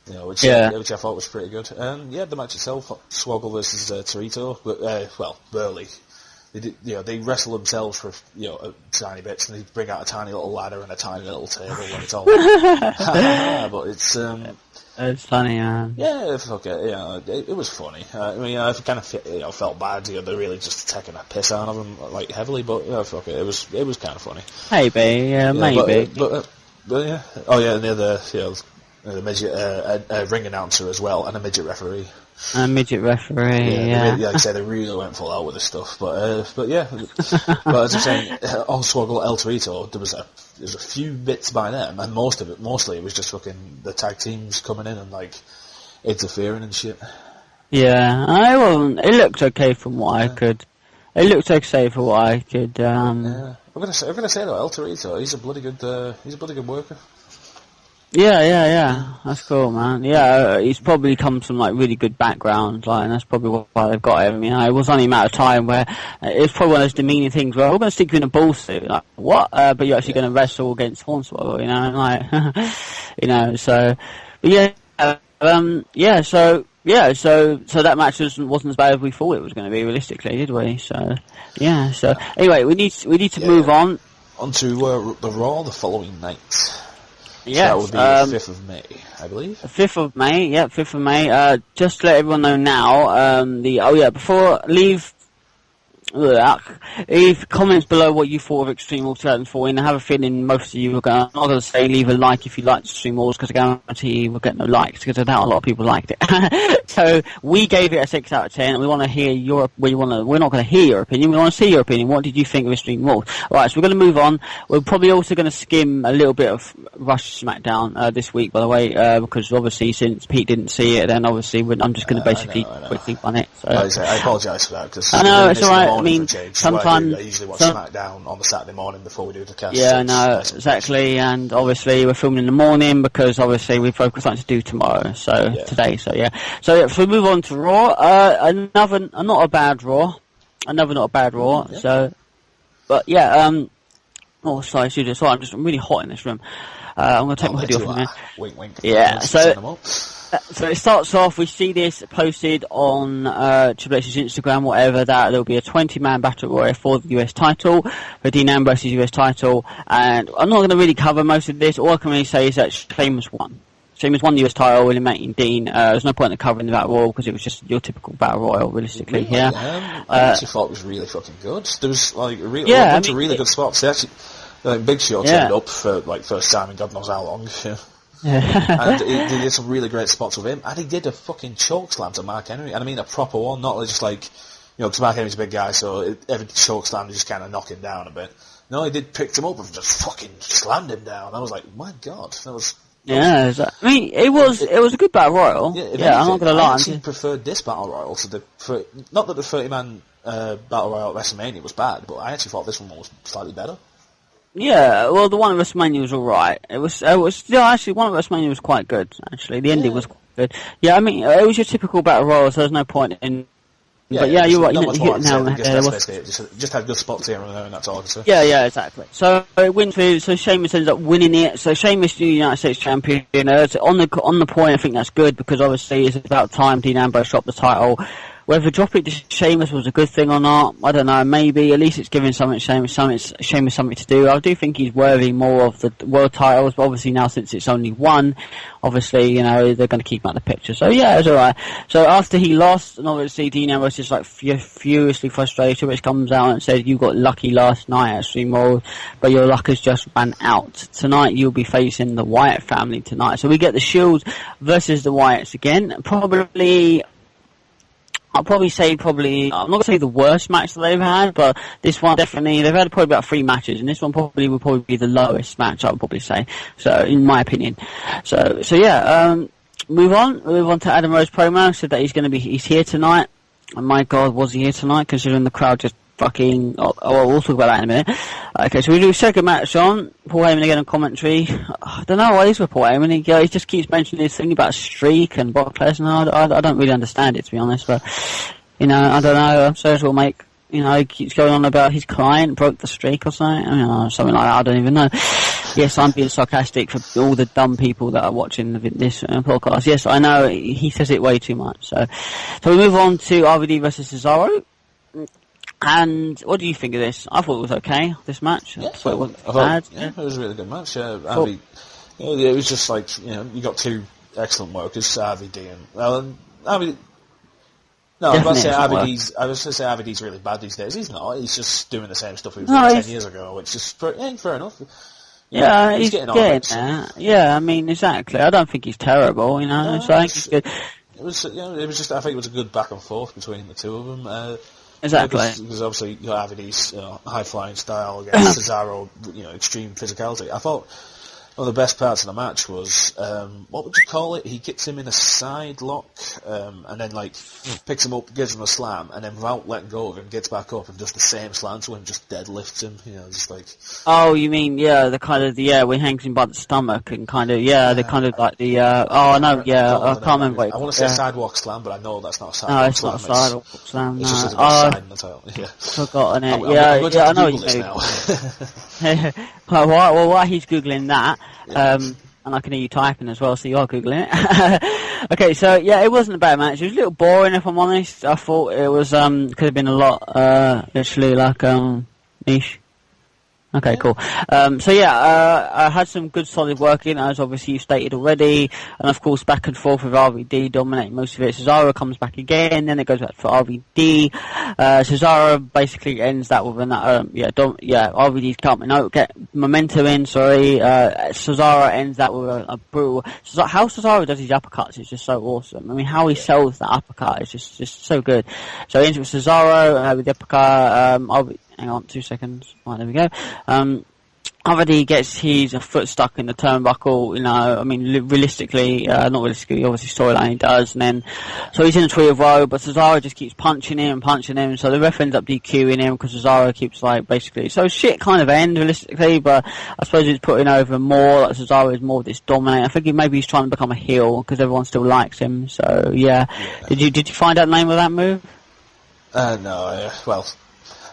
Speaker 1: Which I thought was pretty good. The match itself, Swoggle versus Torito, Burley. They wrestle themselves for tiny bits, and they bring out a tiny little ladder and a tiny little table when it's all. But
Speaker 2: it's funny, man.
Speaker 1: Yeah, fuck it. It was funny. I kind of felt bad. They're really just taking that piss out of them like heavily, but fuck it. It was kind of funny.
Speaker 2: Maybe, maybe.
Speaker 1: But yeah. Oh yeah, and the midget ring announcer as well, and a midget referee.
Speaker 2: A midget referee,
Speaker 1: like I say, they really went full out with this stuff. But yeah. But as I'm saying, on Swoggle El Torito, there was a few bits by them, and mostly it was just fucking the tag teams coming in and like interfering and shit.
Speaker 2: Yeah, it looked okay from what I could. It looked okay for what I could.
Speaker 1: I'm gonna say though, El Torito, he's a bloody good worker.
Speaker 2: Yeah. That's cool, man. Yeah, he's probably come from like really good background, like, and that's probably why they've got him. It was only a matter of time where it's probably one of those demeaning things where we're going to stick you in a ball suit, like what? But you're actually going to wrestle against Hornswoggle, like, so, So that match wasn't as bad as we thought it was going to be, realistically, did we? So, yeah. So anyway, we need to move on
Speaker 1: to the Raw the following night.
Speaker 2: Yeah,
Speaker 1: so that would be the 5th of May, I believe.
Speaker 2: 5th of May, 5th of May. Just to let everyone know now, before leave comments below what you thought of Extreme Rules 2014. I have a feeling most of you are going. I'm not going to say leave a like if you liked Extreme Rules, because I guarantee you will get no likes, because I doubt a lot of people liked it. So we gave it a 6 out of 10, and we want to hear we're not going to hear your opinion. We want to see your opinion. What did you think of Extreme Rules? Alright, so we're going to move on. We're probably also going to skim a little bit of Rush Smackdown this week, by the way, because obviously since Pete didn't see it, then obviously I'm just going to basically quickly run it. So.
Speaker 1: I apologise for that, because
Speaker 2: I know it's alright. I mean, sometimes
Speaker 1: I usually watch Smackdown on the Saturday morning before we do the cast.
Speaker 2: Yeah, no, exactly. And obviously we're filming in the morning because obviously we've got something to do tomorrow. Today. So we move on to Raw. Another not a bad Raw.
Speaker 1: Yeah.
Speaker 2: So, but yeah. Sorry, studio. Sorry, I'm really hot in this room. I'm going to take my hoodie off in a minute.
Speaker 1: Wink, wink.
Speaker 2: Yeah. So it starts off, we see this posted on Triple H's Instagram, whatever, that there'll be a 20-man battle royal for the US title, for Dean Ambrose's US title, and I'm not going to really cover most of this. All I can really say is that Sheamus won. Sheamus won the US title, eliminating Dean. There's no point in covering the battle royal, because it was just your typical battle royal, realistically, here.
Speaker 1: I actually thought it was really fucking good. There was like a bunch of really good spots. They actually, Big Show turned up for like first time in God knows how long. And he did some really great spots with him, and he did a fucking choke slam to Mark Henry, and I mean a proper one, not just like, because Mark Henry's a big guy, so every choke slam just kind of knock him down a bit. No, he did picked him up and just fucking slammed him down. I was like, my God, that was. I
Speaker 2: mean, it was a good battle royal. Yeah, I'm not gonna lie.
Speaker 1: I actually preferred this battle royal to not that the 30-man battle royal at WrestleMania was bad, but I actually thought this one was slightly better.
Speaker 2: Yeah, well, the one at WrestleMania was alright. It was still actually one at WrestleMania was quite good. Actually, the ending was quite good. Yeah, I mean, it was your typical battle royal, so there's no point in But yeah, you're right.
Speaker 1: Not
Speaker 2: You
Speaker 1: much
Speaker 2: hit
Speaker 1: more
Speaker 2: it
Speaker 1: to
Speaker 2: now.
Speaker 1: say. Just had good spots here and there, and that's all I can say.
Speaker 2: Yeah, exactly. So it wins through. So Sheamus ends up winning it. So Sheamus, the United States champion. So on the point, I think that's good because obviously it's about time Dean Ambrose dropped the title. Whether dropping it to Sheamus was a good thing or not, I don't know. Maybe at least it's giving Sheamus something to do. I do think he's worthy more of the world titles, but obviously now since it's only one, obviously they're going to keep him out of the picture. So yeah, it's alright. So after he lost, and obviously Dean Ambrose is like furiously frustrated, which comes out and says, "You got lucky last night at Extreme Rules, but your luck has just ran out. Tonight you'll be facing the Wyatt family tonight." So we get the Shield versus the Wyatts again. I'll probably say I'm not going to say the worst match that they've had, but this one definitely, they've had probably about 3 matches, and this one would probably be the lowest match, I would probably say. So, in my opinion. So yeah, move on to Adam Rose promo, said that he's here tonight. And my God, was he here tonight, considering the crowd just fucking, we'll talk about that in a minute. Okay, so we do a second match on, Paul Heyman again on commentary. I don't know what it is with Paul Heyman, he just keeps mentioning this thing about Streak and Brock Lesnar. I don't really understand it, to be honest, but, I don't know, I'm sure it'll make, he keeps going on about his client broke the streak or something, something like that, I don't even know. Yes, I'm being sarcastic for all the dumb people that are watching this podcast. Yes, I know, he says it way too much, so we move on to RVD versus Cesaro. And what do you think of this? I thought it was okay, this match.
Speaker 1: Yeah,
Speaker 2: it wasn't bad.
Speaker 1: Yeah, it was a really good match. It was just like, you got 2 excellent workers, RVD and... RVD... No, I was going to say RVD's really bad these days. He's not. He's just doing the same stuff he was doing 10 years ago, which is fair enough.
Speaker 2: Yeah, he's getting there. Yeah, exactly. I don't think he's terrible, so I think he's good.
Speaker 1: It was just, I think it was a good back and forth between the two of them.
Speaker 2: Exactly.
Speaker 1: Because obviously you have RVD's high-flying style against Cesaro, extreme physicality. I thought one of the best parts of the match was, what would you call it? He gets him in a side lock, and then picks him up, gives him a slam, and then without letting go of him, gets back up and does the same slam to him, just deadlifts him, just like...
Speaker 2: Oh, you mean, the kind of, when he hangs him by the stomach and kind of, the kind of like the, I can't remember.
Speaker 1: I want to say sidewalk slam, but I know that's not a sidewalk slam.
Speaker 2: No, it's not a sidewalk slam,
Speaker 1: It's just a side in the title,
Speaker 2: Forgotten it,
Speaker 1: I'm going to Google this now.
Speaker 2: While he's Googling that, and I can hear you typing as well, so you are Googling it. Okay, so it wasn't a bad match. It was a little boring, if I'm honest. I thought it was, could have been a lot, literally niche. Okay, cool. I had some good solid work in, as obviously you stated already, and of course back and forth with RVD, dominating most of it. Cesaro comes back again, then it goes back for RVD. Cesaro basically ends that with RVD's coming out, get momentum in, Cesaro ends that with a brutal, how Cesaro does his uppercuts is just so awesome. How he sells that uppercut is just so good. So he ends with Cesaro, with the uppercut, hang on 2 seconds. Right, there we go. RVD gets his foot stuck in the turnbuckle, realistically, not realistically, obviously storyline he does, and then, so he's in a tree of woe, but Cesaro just keeps punching him, so the ref ends up DQing him, because Cesaro keeps, basically, so shit kind of end, realistically, but I suppose it's putting over more, Cesaro is more of this dominator. I think maybe he's trying to become a heel, because everyone still likes him, so, yeah. Did you find out the name of that move?
Speaker 1: No,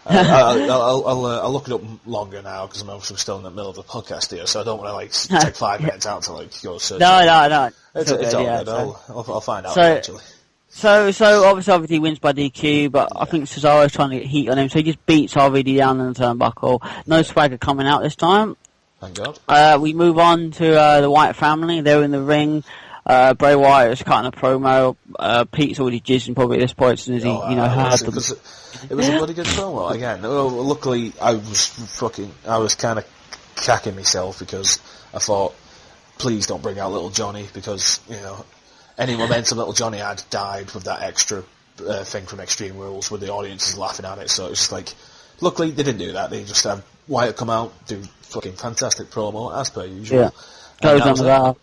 Speaker 1: I'll look it up longer now because I'm obviously still in the middle of the podcast here, so I don't want to take 5 minutes out to go search.
Speaker 2: No.
Speaker 1: It's all good. I'll find out eventually.
Speaker 2: So obviously RVD wins by DQ, but I think Cesaro's trying to get heat on him, so he just beats RVD down in the turnbuckle. No Swagger coming out this time.
Speaker 1: Thank God.
Speaker 2: We move on to the Wyatt family. They're in the ring. Bray Wyatt is cutting a promo. Pete's already jizzing probably at this point, as soon as he, heard them.
Speaker 1: It was a bloody good promo again. Luckily, I was kind of cacking myself because I thought, please don't bring out Little Johnny because any momentum Little Johnny had died with that extra thing from Extreme Rules, where the audience is laughing at it. So it's just like, luckily they didn't do that. They just had Wyatt come out, do fucking fantastic promo as per usual.
Speaker 2: Yeah. Goes on without.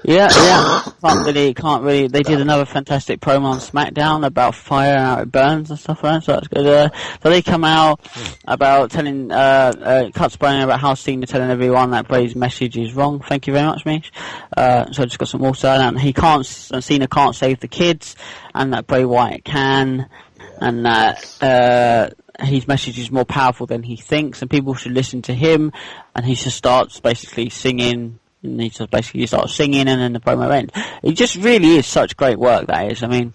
Speaker 2: Yeah. Can't really. They did another fantastic promo on Smackdown about fire and how it burns and stuff like that, so that's good. So they come out about telling, Cut Spraying about how Cena telling everyone that Bray's message is wrong. Thank you very much, Mish. So I just got some more and Cena can't save the kids, and that Bray Wyatt can. and that his message is more powerful than he thinks, and people should listen to him. And he just starts basically singing, and he just basically starts singing, and then the promo ends. It just really is such great work, that is. I mean,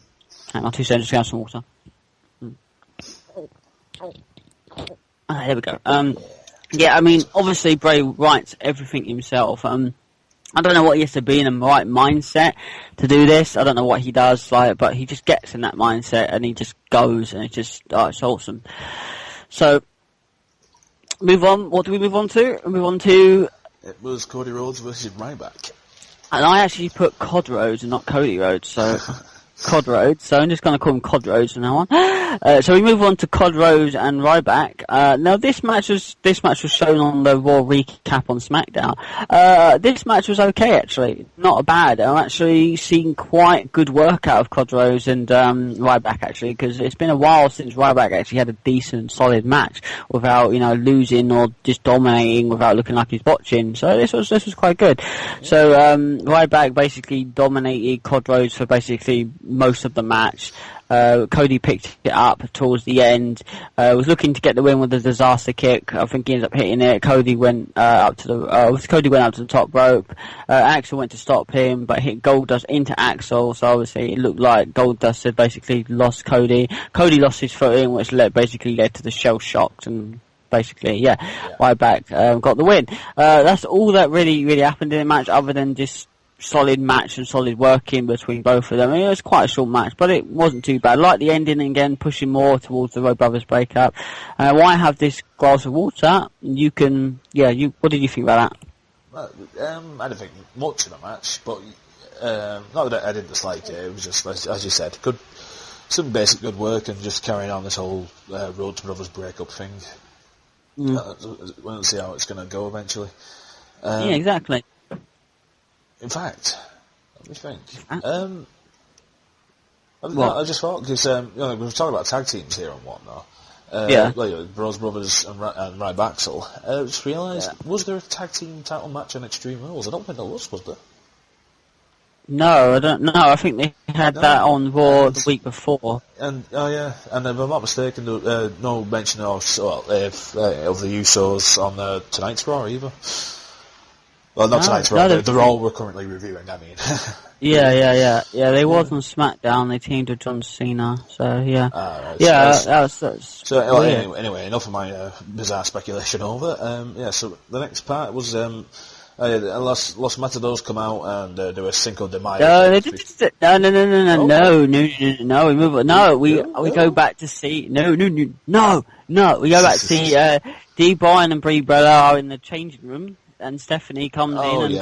Speaker 2: hang on 2 seconds, just get some water. There we go. Yeah, I mean, obviously Bray writes everything himself. I don't know what he has to be in the right mindset to do this. I don't know what he does, but he just gets in that mindset and he just goes, and it's just, it's awesome. So, move on. What do we move on to? We move on to...
Speaker 1: It was Cody Rhodes versus Ryback.
Speaker 2: And I actually put Cod Rhodes and not Cody Rhodes, so... Cod Rhodes, so I'm just going to call him Cod Rhodes from now on. So we move on to Cod Rhodes and Ryback. Now this match was shown on the Raw recap on Smackdown. This match was okay, actually, not bad. I'm actually seeing quite good work out of Cod Rhodes and Ryback, actually, because it's been a while since Ryback actually had a decent, solid match without losing or just dominating without looking like he's botching. So this was quite good. So Ryback basically dominated Cod Rhodes for basically most of the match. Cody picked it up towards the end. Was looking to get the win with a disaster kick. I think he ended up hitting it. Cody went up to the top rope. Axel went to stop him, but hit Goldust into Axel. So obviously it looked like Goldust had basically lost Cody. Cody lost his footing, which basically led to the shell shocks, and basically, Ryback got the win. That's all that really happened in the match, other than just solid match and solid work in between both of them. I mean, it was quite a short match, but it wasn't too bad. I like the ending again, pushing more towards the Road Brothers breakup. Why have this glass of water? You can, what did you think about that?
Speaker 1: Well, I didn't think much of the match, but not that I didn't dislike it. It was just, as you said, some basic good work, and just carrying on this whole Road to Brothers breakup thing. We'll see how it's going to go eventually.
Speaker 2: Yeah, exactly.
Speaker 1: In fact, let me think. I just thought, because we were talking about tag teams here and whatnot. Bros Brothers and Ryback. I just realised, was there a tag team title match on Extreme Rules? I don't think there was there?
Speaker 2: No, I don't know. I think they had that on Raw the week before.
Speaker 1: And if I'm not mistaken, no mention of the Usos on tonight's Raw either. Well, not tonight's Raw. The Raw we're currently reviewing, I mean.
Speaker 2: Yeah, they was on Smackdown. They teamed with John Cena, so yeah.
Speaker 1: Anyway, enough of my bizarre speculation over. So the next part was Los Matadors come out and do a Cinco de Mayo. We go back to see we go back to see D. Bryan and Brie Bella are in the changing room. And Stephanie comes in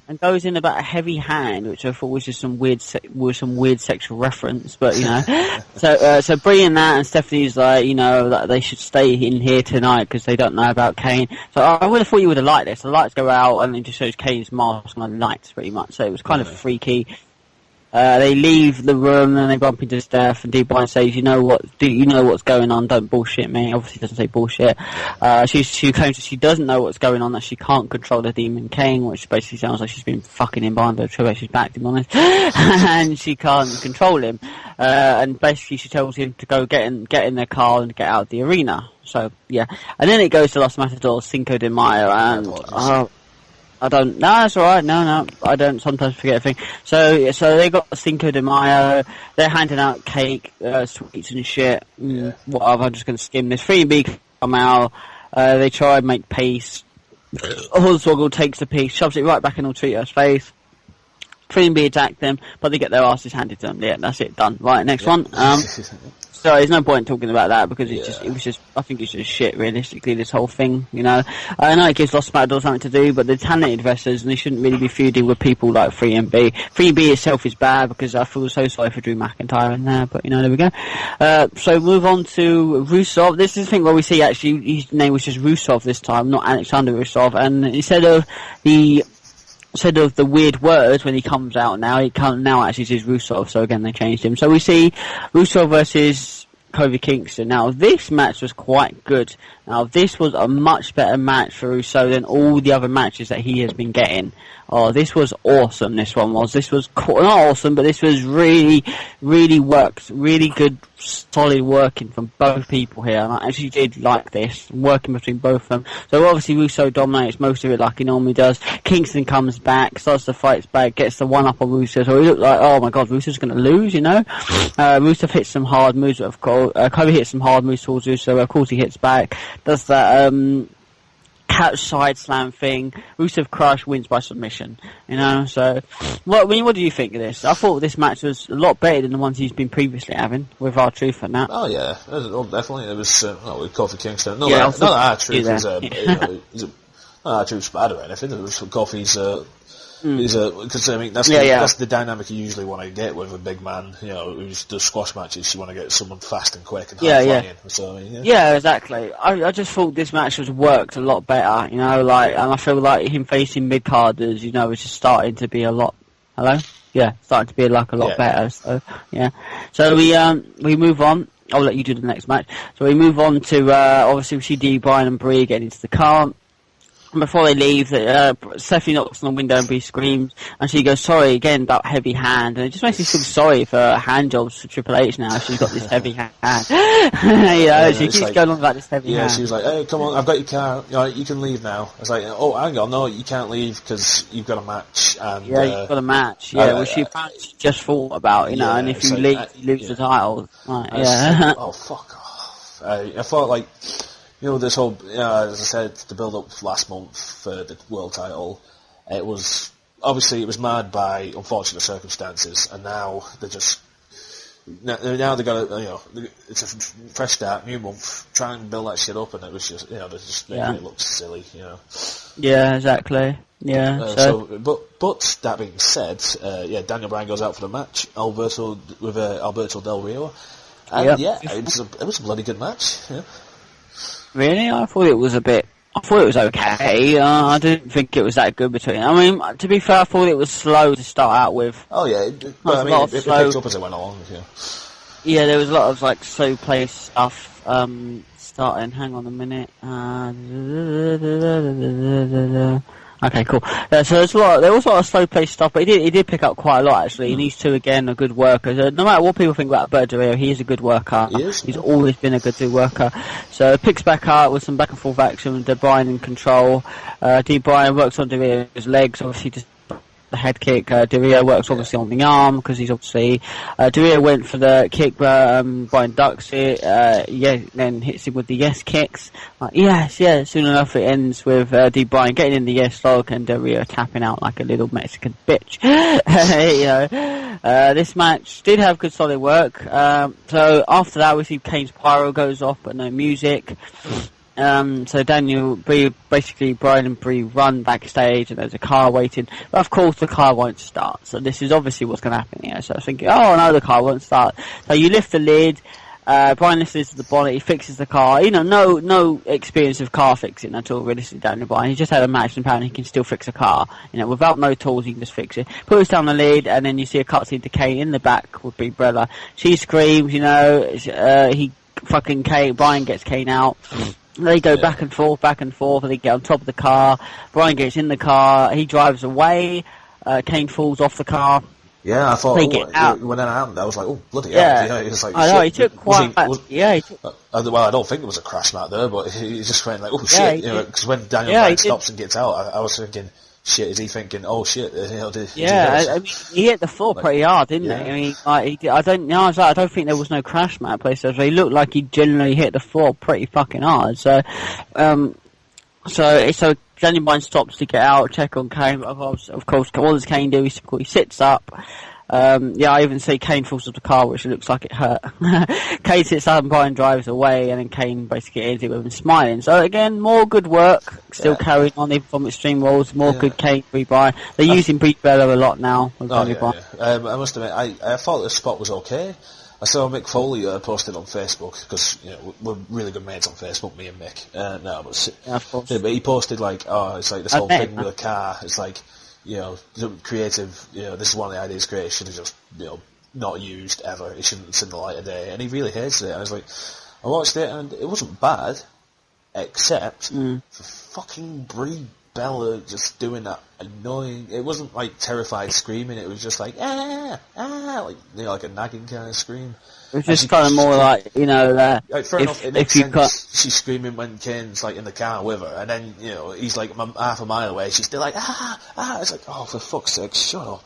Speaker 1: and goes in about a heavy hand, which I thought was just some weird sexual reference, but so Brie and that, and Stephanie's like, that they should stay in here tonight because they don't know about Kane. So I would have thought you would have liked this. The lights go out and it just shows Kane's mask on the lights, pretty much. So it was kind of freaky. They leave the room and they bump into Steph, and D. Bryan says, you know what's going on, don't bullshit me. Obviously doesn't say bullshit. She claims that she doesn't know what's going on, that she can't control the demon Kane, which basically sounds like she's been fucking him behind the tree, she's backed him on it, and she can't control him. And basically she tells him to go get in their car and get out of the arena. So, yeah. And then it goes to Los Matadors, Cinco de Mayo, and... that's alright, no, I don't sometimes forget a thing. So they got Cinco de Mayo, they're handing out cake, sweets and shit, whatever, I'm just gonna skim this. 3B come out, they try and make peace, Hornswoggle takes the piece, shoves it right back in Ultrito's face, 3B attack them, but they get their asses handed to them. Yeah, that's it, done. Right, next one. So there's no point talking about that because I think it's just shit, realistically, this whole thing, I know it gives Los Matadors something to do, but they're talented wrestlers and they shouldn't really be feuding with people like 3MB. 3B itself is bad because I feel so sorry for Drew McIntyre in there, but there we go. So move on to Rusev. This is the thing where we see actually his name was just Rusev this time, not Alexander Rusev, and instead of the weird words when he comes out now, now actually says Rusev, so again they changed him. So we see Rusev versus Kofi Kingston. Now this match was quite good.
Speaker 2: Now, this was a much better match for Russo than all the other matches that he has been getting. Oh, this was awesome, this one was. This was not awesome, but this was really, really worked. Really good, solid working from both people here. And I actually did like this, working between both of them. So obviously Russo dominates most of it like he normally does. Kingston comes back, starts the fights back, gets the one-up on Russo. So he looked like, oh my god, Russo's going to lose, you know? Russo hits some hard moves, of course. Kobe hits some hard moves towards Russo. Of course he hits back. Does that, catch side slam thing. Rusev Crush wins by submission. You know, so what do you think of this? I thought this match was a lot better than the ones he's been previously having with R-Truth and that.
Speaker 1: Oh yeah, definitely. It was with Kofi Kingston. No,
Speaker 2: yeah,
Speaker 1: not R-Truth is not R-Truth's bad or anything. It was Kofi's. Because I mean that's the dynamic you usually want to get with a big man, you know, who does squash matches. You want to get someone fast and quick and hard flying. So, I mean,
Speaker 2: yeah, exactly. I just thought this match was worked a lot better, you know, like, and I feel like him facing mid carders, you know, was just starting to be a lot. Hello? Yeah, starting to be like a lot better. So yeah, so we move on. I'll let you do the next match. So we move on to obviously we see D. Bryan and Brie getting into the car. And before they leave, Stephanie knocks on the window and Brie screams, and she goes, sorry again about heavy hand, and it just makes me feel sorry for hand jobs for Triple H now. She's got this heavy hand. She keeps going on about this heavy hand.
Speaker 1: Yeah, she was like, hey, come on, I've got your car, you can leave now. I was like, oh, hang on, no, you can't leave because you've got a match. And,
Speaker 2: you've got a match, which she apparently just thought about, you know, and if you leave, you lose the title. Right,
Speaker 1: oh, fuck off. I thought, like, you know, this whole, as I said, the build-up last month for the world title, it was marred by unfortunate circumstances, and now they're just, now they got a, you know, it's a fresh start, new month, try and build that shit up, and it was just, you know, they're just making it look silly, you know.
Speaker 2: Yeah, exactly. Yeah.
Speaker 1: But that being said, Daniel Bryan goes out for the match, Alberto Del Rio, and it was a bloody good match. Yeah.
Speaker 2: Really? I thought it was okay. I didn't think it was that good between. I mean, to be fair, I thought it was slow to start out with.
Speaker 1: Oh yeah, it picked up as it went along. Yeah.
Speaker 2: Yeah, there was a lot of like slow play stuff. Starting. Hang on a minute. Okay, cool. So there was a lot of slow play stuff, but he did pick up quite a lot actually. And these two again are good workers. No matter what people think about Alberto Del Rio, he is a good worker. He's always been a good worker. So it picks back up with some back and forth action. De Bryan in control. D. Bryan works on Del Rio's legs, obviously just the head kick. Del Rio works obviously on the arm because he's obviously Del Rio went for the kick, but Bryan ducks it. Then hits him with the yes kicks. Soon enough it ends with D. Bryan getting in the yes log and Del Rio tapping out like a little Mexican bitch. This match did have good solid work. So after that we see Kane's pyro goes off, but no music. So Bryan and Brie run backstage, and there's a car waiting. But of course, the car won't start. So this is obviously what's going to happen here. So I was thinking, oh no, the car won't start. So you lift the lid. Bryan lifts the bonnet. He fixes the car. You know, no experience of car fixing at all. Realistically, Daniel Bryan. He just had a match, and apparently he can still fix a car. You know, without no tools, he can just fix it. Puts down the lid, and then you see a cutscene to Kane in the back with Brie Bella. She screams. You know, Bryan gets Kane out. They go back and forth, and they get on top of the car. Bryan gets in the car, he drives away, Kane falls off the car.
Speaker 1: Yeah, I thought, when that happened, I was like, oh, bloody hell. Yeah, he was like,
Speaker 2: I know, he took quite...
Speaker 1: well, I don't think there was a crash mat there, but he just went like, oh shit, because when Daniel Bryan stops and gets out, I was thinking, shit, is he thinking, oh shit,
Speaker 2: I mean, he hit the floor pretty hard, didn't he? I mean, I don't think there was no crash mat place, so he looked like he generally hit the floor pretty fucking hard, so Daniel Bryan stops to get out, check on Kane, of course, what does Kane do? He sits up. I even see Kane falls off the car, which looks like it hurt. Kane sits up and Bryan drives away, and then Kane basically ends it with him smiling. So again, more good work, still carrying on even from Extreme Rules, more good Kane, Brie Bryan. They're using Brie Bella a lot now. With Bryan.
Speaker 1: I must admit, I thought the spot was okay. I saw Mick Foley posted on Facebook, because, you know, we're really good mates on Facebook, me and Mick.
Speaker 2: of course.
Speaker 1: But he posted like, it's like this whole thing with a car, it's like, you know, creative, you know, this is one of the ideas created, should have just, you know, not used ever. It shouldn't have seen the light of day. And he really hates it. I was like, I watched it and it wasn't bad. except for fucking Brie Bella just doing that annoying. It wasn't like terrified screaming. It was just like like like a nagging kind of scream.
Speaker 2: It was just kind of more like
Speaker 1: Like, fair enough, it makes sense. She's screaming when Kane's like in the car with her, and then he's like half a mile away. She's still like It's like, oh, for fuck's sake, shut up.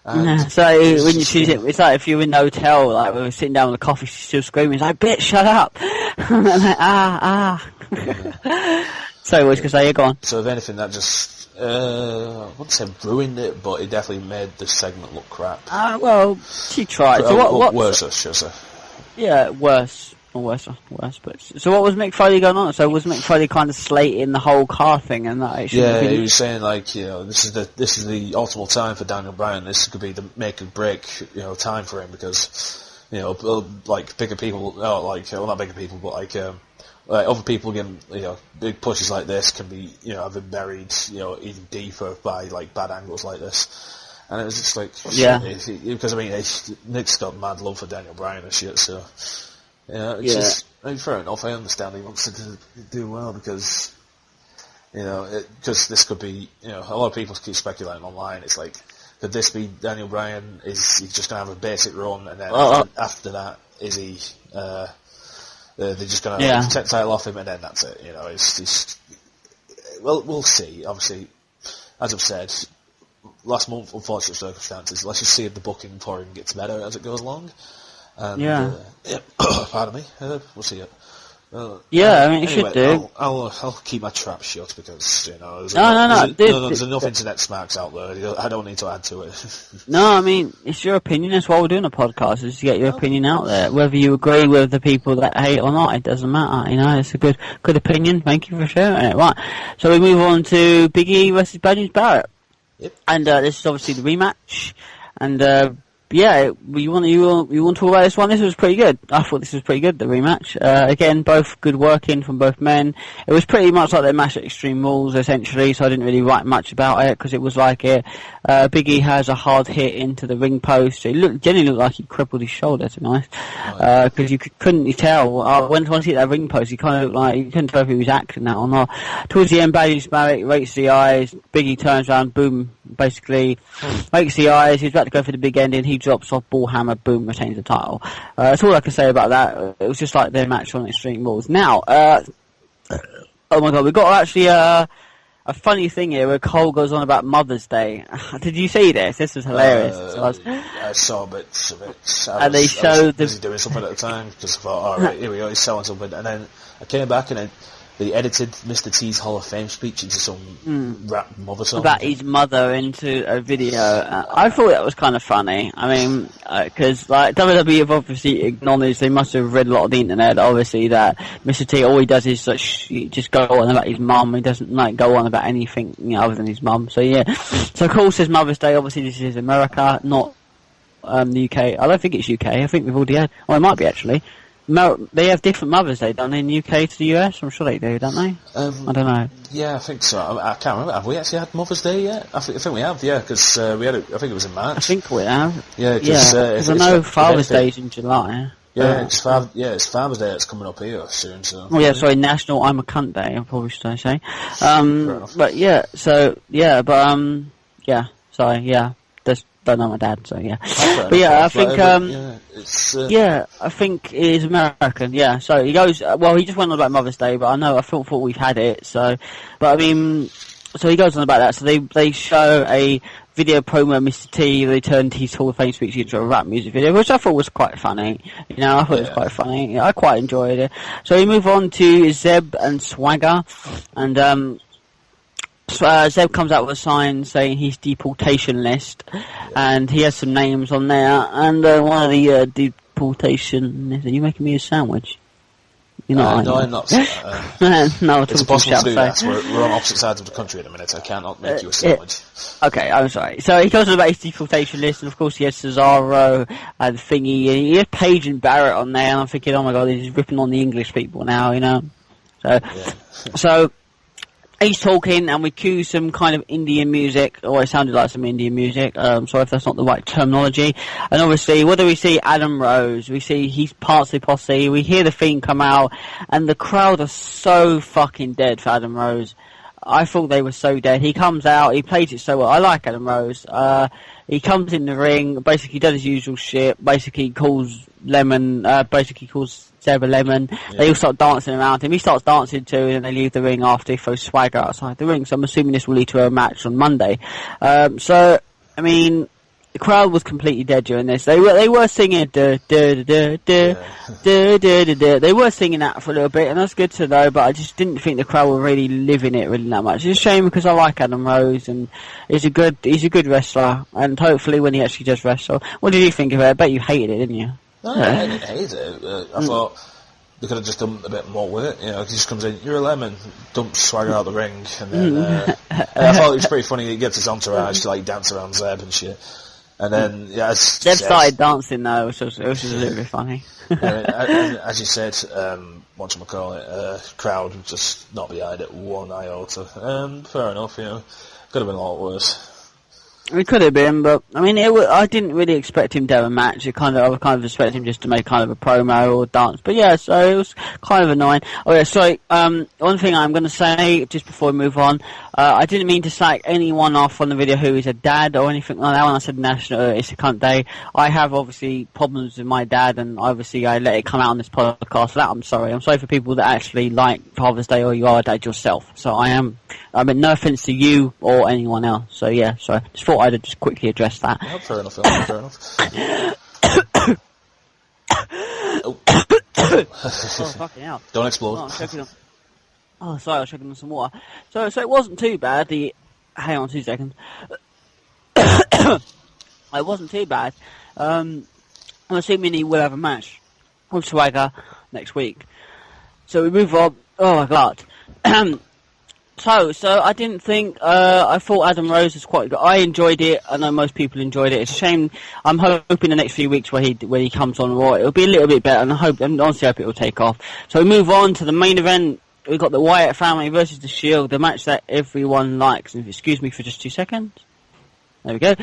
Speaker 2: So when it's like if you're in the hotel, like we were sitting down with a coffee, she's still screaming. It's like, bitch, shut up. And like, So what was going to say? You're gone.
Speaker 1: So if anything, that just I wouldn't say ruined it, but it definitely made the segment look crap.
Speaker 2: Well, she tried. So what?
Speaker 1: Worse, should I say?
Speaker 2: Yeah, worse. Or worse. But so what was Mick Foley going on? So was Mick Foley kind of slating the whole car thing and that?
Speaker 1: He was saying like, this is the optimal time for Daniel Bryan. This could be the make or break, time for him because, like bigger people, not bigger people, but like other people getting, big pushes like this can be, have been buried, even deeper by like bad angles like this. And it was just like, because Nick's got mad love for Daniel Bryan and shit, so. Just, fair enough. I understand he wants to do well because, because this could be, a lot of people keep speculating online. It's like, could this be Daniel Bryan? Is he just going to have a basic run, and then after that, is he? They're just going to take the title off him, and then that's it. Well, we'll see. Obviously, as I've said, last month, unfortunate circumstances. Let's just see if the booking for him gets better as it goes along. And, pardon me. We'll see it.
Speaker 2: I mean, it should do.
Speaker 1: I'll keep my trap shut because there's enough internet smacks out there. I don't need to add to it.
Speaker 2: No, I mean it's your opinion. That's why we're doing a podcast, is to get your opinion out there. Whether you agree with the people that hate or not, it doesn't matter. It's a good opinion. Thank you for sharing it. Right, so we move on to Big E versus Badges Barrett.
Speaker 1: Yep.
Speaker 2: And this is obviously the rematch. And you want to talk about this one? This was pretty good. I thought this was pretty good, the rematch. Again, both good working from both men. It was pretty much like their match at Extreme Rules, essentially, so I didn't really write much about it, because it was like Big E has a hard hit into the ring post. It genuinely looked like he crippled his shoulder, to be honest. Because you couldn't tell. Once he hit that ring post, he kind of looked like, you couldn't tell if he was acting that or not. Towards the end, Badges Barrett rates the eyes. Big E turns around, boom, basically, makes the eyes. He's about to go for the big ending. He drops off, ball hammer, boom, retains the title. That's all I can say about that. It was just like their match on Extreme Rules. Now, oh my god, we've got actually a funny thing here where Cole goes on about Mother's Day. Did you see this? This was hilarious.
Speaker 1: I saw bits of it.
Speaker 2: I was
Speaker 1: busy doing something at the time because I thought, alright, here we go, he's selling something. And then I came back and then they edited Mr. T's Hall of Fame speech into some rap mother song.
Speaker 2: About his mother into a video. I thought that was kind of funny. I mean, because like WWE have obviously acknowledged, they must have read a lot of the internet, obviously, that Mr. T, all he does is just go on about his mum. He doesn't like go on about anything other than his mum. So yeah. So Cole says Mother's Day. Obviously, this is America, not the UK. I don't think it's UK. I think we've already had. Oh, it might be actually. They have different Mother's Day, don't they, in the UK to the US? I'm sure they do, don't they? I don't know.
Speaker 1: Yeah, I think so. I can't remember. Have we actually had Mother's Day yet? I think we have, yeah, because we had I think it was in March.
Speaker 2: I think we have.
Speaker 1: Yeah, because
Speaker 2: I know Father's Day is in July.
Speaker 1: It's Father's Day that's coming up here soon. So.
Speaker 2: Oh yeah, sorry, National I'm a Cunt Day. I probably should say. But yeah, so yeah, but sorry, yeah. Don't know my dad, so yeah. But yeah, I think I think it is American. Yeah, so he goes. Well, he just went on about Mother's Day, but I thought we've had it. So, but I mean, so he goes on about that. So they show a video promo of Mr. T. They turned his Hall of Fame speech into a rap music video, which I thought was quite funny. I thought it was quite funny. I quite enjoyed it. So we move on to Zeb and Swagger, and Zeb comes out with a sign saying his deportation list, and he has some names on there, and one of the deportation lists. Are you making me a sandwich?
Speaker 1: No, I'm not.
Speaker 2: No,
Speaker 1: it's impossible to do that. We're on opposite sides of the country at the minute. I cannot make you a sandwich.
Speaker 2: Okay, I'm sorry. So he goes on about his deportation list, and of course he has Cesaro and Thingy, and he has Paige and Barrett on there, and I'm thinking, oh my god, he's ripping on the English people now, So he's talking, and we cue some kind of Indian music, or it sounded like some Indian music. Sorry if that's not the right terminology. And obviously, what do we see? Adam Rose. We see he's parts of the posse. We hear the Fiend come out, and the crowd are so fucking dead for Adam Rose. I thought they were so dead. He comes out, he plays it so well. I like Adam Rose. He comes in the ring, basically does his usual shit, basically calls Sarah Lemon. Yeah. They all start dancing around him. He starts dancing too, and they leave the ring after he throws swagger outside the ring. So I'm assuming this will lead to a match on Monday. So, I mean, the crowd was completely dead during this. They were singing They were singing that for a little bit, and that's good to know. But I just didn't think the crowd were really living it really that much. It's a shame because I like Adam Rose, and he's a good wrestler. And hopefully, when he actually does wrestle, what did you think of it? I bet you hated it, didn't you?
Speaker 1: No, I didn't hate it. I thought they could have just done a bit more with it. You know, he just comes in, you're a lemon, dumps swagger out the ring, and then I thought it was pretty funny. He gets his entourage to like dance around Zeb and shit. And then,
Speaker 2: Zeb started dancing though, which was a little bit funny.
Speaker 1: As you said, whatchamacallit, crowd just not behind it one iota. Fair enough, you know, could have been a lot worse.
Speaker 2: It could have been, but I mean, I didn't really expect him to have a match. I kind of expected him just to make kind of a promo or dance. But yeah, so it was kind of annoying. Oh yeah, sorry. One thing I'm going to say just before we move on, I didn't mean to slag anyone off on the video who is a dad or anything like that. When I said national, it's a cunt day. I have obviously problems with my dad, and obviously I let it come out on this podcast. For that, I'm sorry. I'm sorry for people that actually like Father's Day or you are a dad yourself. So I mean, no offence to you or anyone else. So yeah, so just thought I'd just quickly address that.
Speaker 1: Yeah, fair enough. Fair enough.
Speaker 2: Oh, fucking hell.
Speaker 1: Don't explode.
Speaker 2: Sorry, I was checking on some water. So it wasn't too bad. Hang on 2 seconds. It wasn't too bad. I'm assuming he will have a match with Swagger next week. So we move on. Oh my god. So I didn't think. I thought Adam Rose was quite good. I enjoyed it. I know most people enjoyed it. It's a shame. I'm hoping the next few weeks where he comes on Raw, it'll be a little bit better, and I honestly hope it will take off. So we move on to the main event. We've got the Wyatt family versus the Shield, the match that everyone likes. And excuse me for just 2 seconds. There we go.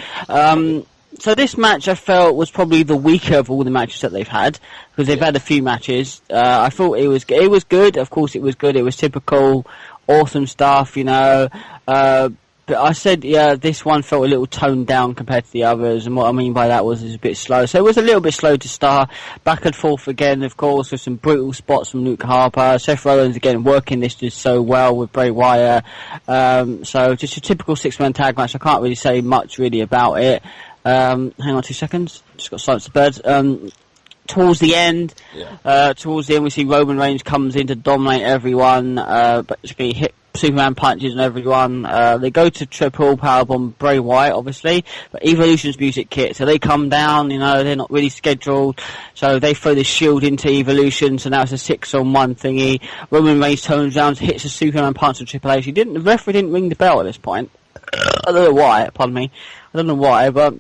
Speaker 2: So this match I felt was probably the weaker of all the matches that they've had, because they've had a few matches. I thought it was good. Of course, it was good. It was typical. Awesome stuff, you know. But I said, yeah, this one felt a little toned down compared to the others, and what I mean by that was it was a bit slow. So it was a little bit slow to start. Back and forth again, of course, with some brutal spots from Luke Harper. Seth Rollins again working this just so well with Bray Wyatt. So just a typical 6-man tag match. I can't really say much really about it. Hang on 2 seconds. Just got to silence the birds. Towards the end, we see Roman Reigns comes in to dominate everyone, basically hit Superman punches on everyone. They go to triple powerbomb Bray Wyatt, obviously, but Evolution's music kit, so they come down, you know, they're not really scheduled, so they throw the Shield into Evolution, so now it's a 6-on-1 thingy. Roman Reigns turns around, hits a Superman punch on Triple H. The referee didn't ring the bell at this point. I don't know why, pardon me. I don't know why, but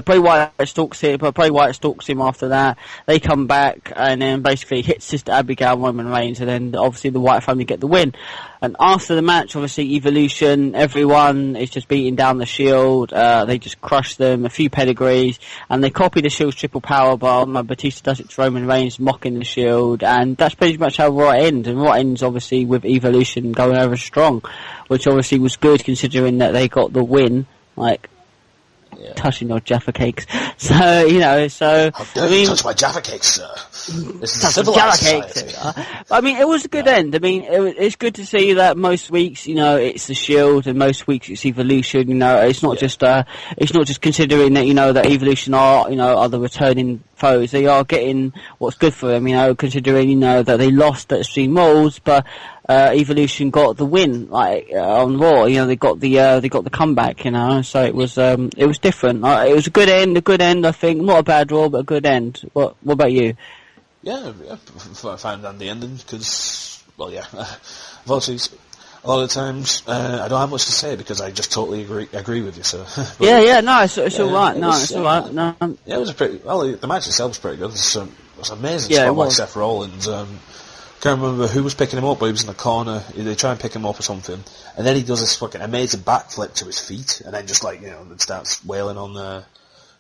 Speaker 2: Bray Wyatt stalks him after that. They come back and then basically hit Sister Abigail, Roman Reigns, and then obviously the Wyatt family get the win. And after the match, obviously Evolution, everyone is just beating down the Shield. They just crush them, a few pedigrees, and they copy the Shield's triple powerbomb. Batista does it to Roman Reigns, mocking the Shield, and that's pretty much how Raw ends. And Raw ends obviously with Evolution going over strong, which obviously was good considering that they got the win. Touching your Jaffa cakes. So, you know,
Speaker 1: How dare you touch my Jaffa cakes, sir? This is a civilized society.
Speaker 2: I mean, it was a good end. I mean, it's good to see that most weeks, you know, it's the Shield, and most weeks it's Evolution, you know, it's not just considering that, you know, that Evolution are the returning foes. They are getting what's good for them, you know, considering, you know, that they lost at Extreme Rules, but Evolution got the win, on Raw. You know, they got the comeback. You know, so it was different. It was a good end. I think not a bad Raw, but a good end. What about you?
Speaker 1: Yeah, I found that the ending because, unfortunately, a lot of the times I don't have much to say because I just totally agree with you. So
Speaker 2: it's all right. It's all right. No,
Speaker 1: it was the match itself was pretty good. It was amazing spot by Seth Rollins. can't remember who was picking him up, but he was in the corner. They try and pick him up or something, and then he does this fucking amazing backflip to his feet, and then just starts wailing on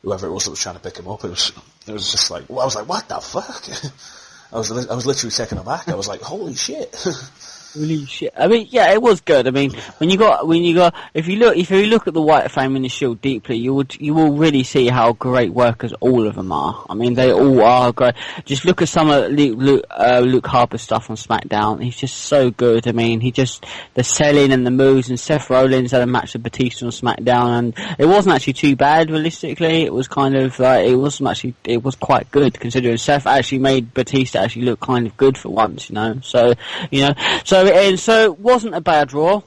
Speaker 1: whoever it was that was trying to pick him up. It was just like, I was like, what the fuck? I was literally taken aback. I was like, holy shit.
Speaker 2: Holy shit! I mean, yeah, it was good. I mean, if you look at the White Fame and the Shield deeply, you will really see how great workers all of them are. I mean, they all are great. Just look at some of Luke Harper's stuff on SmackDown. He's just so good. I mean, the selling and the moves, and Seth Rollins had a match with Batista on SmackDown, and it wasn't actually too bad realistically. It was kind of like it was quite good considering Seth actually made Batista actually look kind of good for once, So it wasn't a bad Raw.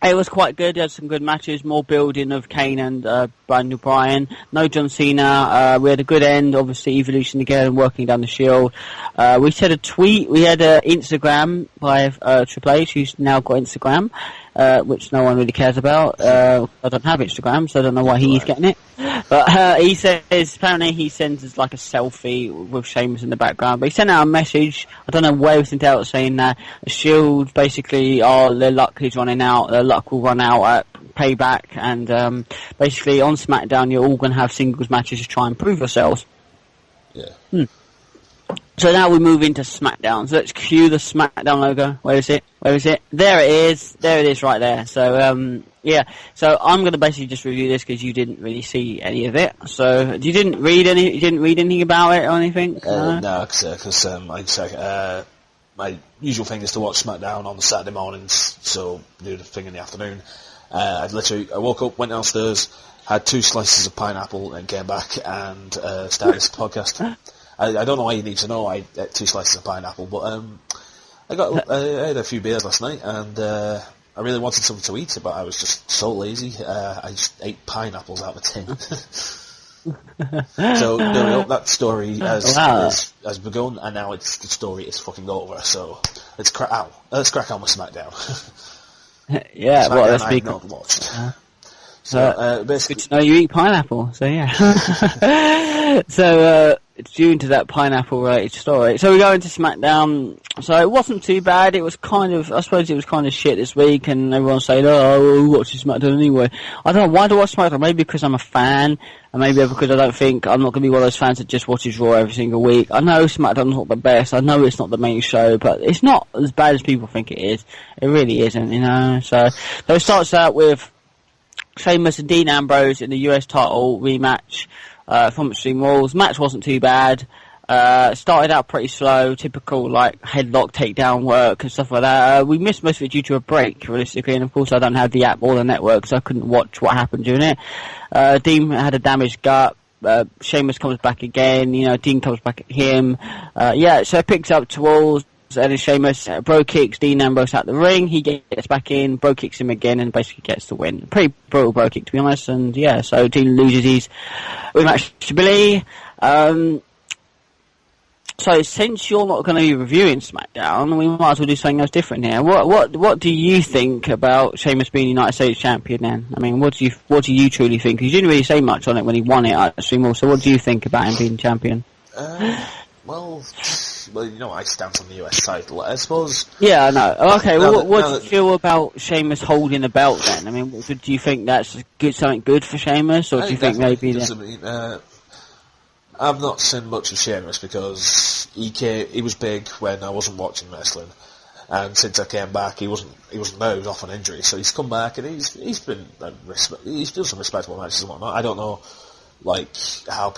Speaker 2: It was quite good. It had some good matches, more building of Kane and Daniel Bryan. No John Cena. We had a good end, obviously, Evolution again, working down the Shield. We said a tweet. We had an Instagram by Triple H, who's now got Instagram, which no one really cares about. I don't have Instagram, so I don't know why he's getting it. But he says, apparently he sends us like a selfie with Sheamus in the background. But he sent out a message, I don't know where it sent out, saying that the Shield basically their luck is running out, their luck will run out at Payback, and basically on SmackDown you're all going to have singles matches to try and prove yourselves.
Speaker 1: Yeah.
Speaker 2: So now we move into SmackDown. So let's cue the SmackDown logo. Where is it? There it is. There it is right there. So, So I'm going to basically just review this because you didn't really see any of it. So you didn't read anything about it or anything?
Speaker 1: No, because like I say, my usual thing is to watch SmackDown on the Saturday mornings, so do the thing in the afternoon. I woke up, went downstairs, had 2 slices of pineapple, and came back and started this podcast. I don't know why you need to know I ate 2 slices of pineapple, but I had a few beers last night, and I really wanted something to eat, but I was just so lazy. I just ate pineapples out of a tin. So that story has begun, and now the story is fucking over. So let's crack on with SmackDown.
Speaker 2: Yeah,
Speaker 1: SmackDown
Speaker 2: let's
Speaker 1: I've not watched.
Speaker 2: Basically, good to know you eat pineapple. So yeah. It's due into that pineapple-related story. So we go into SmackDown. So it wasn't too bad. It was I suppose it was kind of shit this week, and everyone's saying, we'll watch SmackDown anyway. I don't know, why do I watch SmackDown? Maybe because I'm a fan, and maybe because I don't think I'm not going to be one of those fans that just watches Raw every single week. I know SmackDown's not the best. I know it's not the main show, but it's not as bad as people think it is. It really isn't, So it starts out with Sheamus and Dean Ambrose in the US title rematch from Extreme Rules. Match wasn't too bad. Started out pretty slow, typical like headlock takedown work and stuff like that. We missed most of it due to a break, realistically, and of course I don't have the app or the network, so I couldn't watch what happened during it. Dean had a damaged gut. Sheamus comes back again. Dean comes back at him. So it picks up towards. And then Sheamus bro kicks Dean Ambrose out the ring. He gets back in, bro kicks him again, and basically gets the win. Pretty brutal bro kick, to be honest. And so Dean loses his rematch to Billy. So since you're not going to be reviewing SmackDown, we might as well do something else different here. What do you think about Sheamus being United States champion? Then, I mean, what do you truly think? You didn't really say much on it when he won it at Extreme Rules. So what do you think about him being champion?
Speaker 1: Well, I stand on the US title, I suppose.
Speaker 2: Yeah, I know. Okay, what do you feel about Sheamus holding the belt then? I mean, do you think that's something good for Sheamus, or do you think maybe...
Speaker 1: I've not seen much of Sheamus because he was big when I wasn't watching wrestling, and since I came back, he wasn't there. He was off on injury, so he's come back and he's done some respectable matches and whatnot. I don't know, like how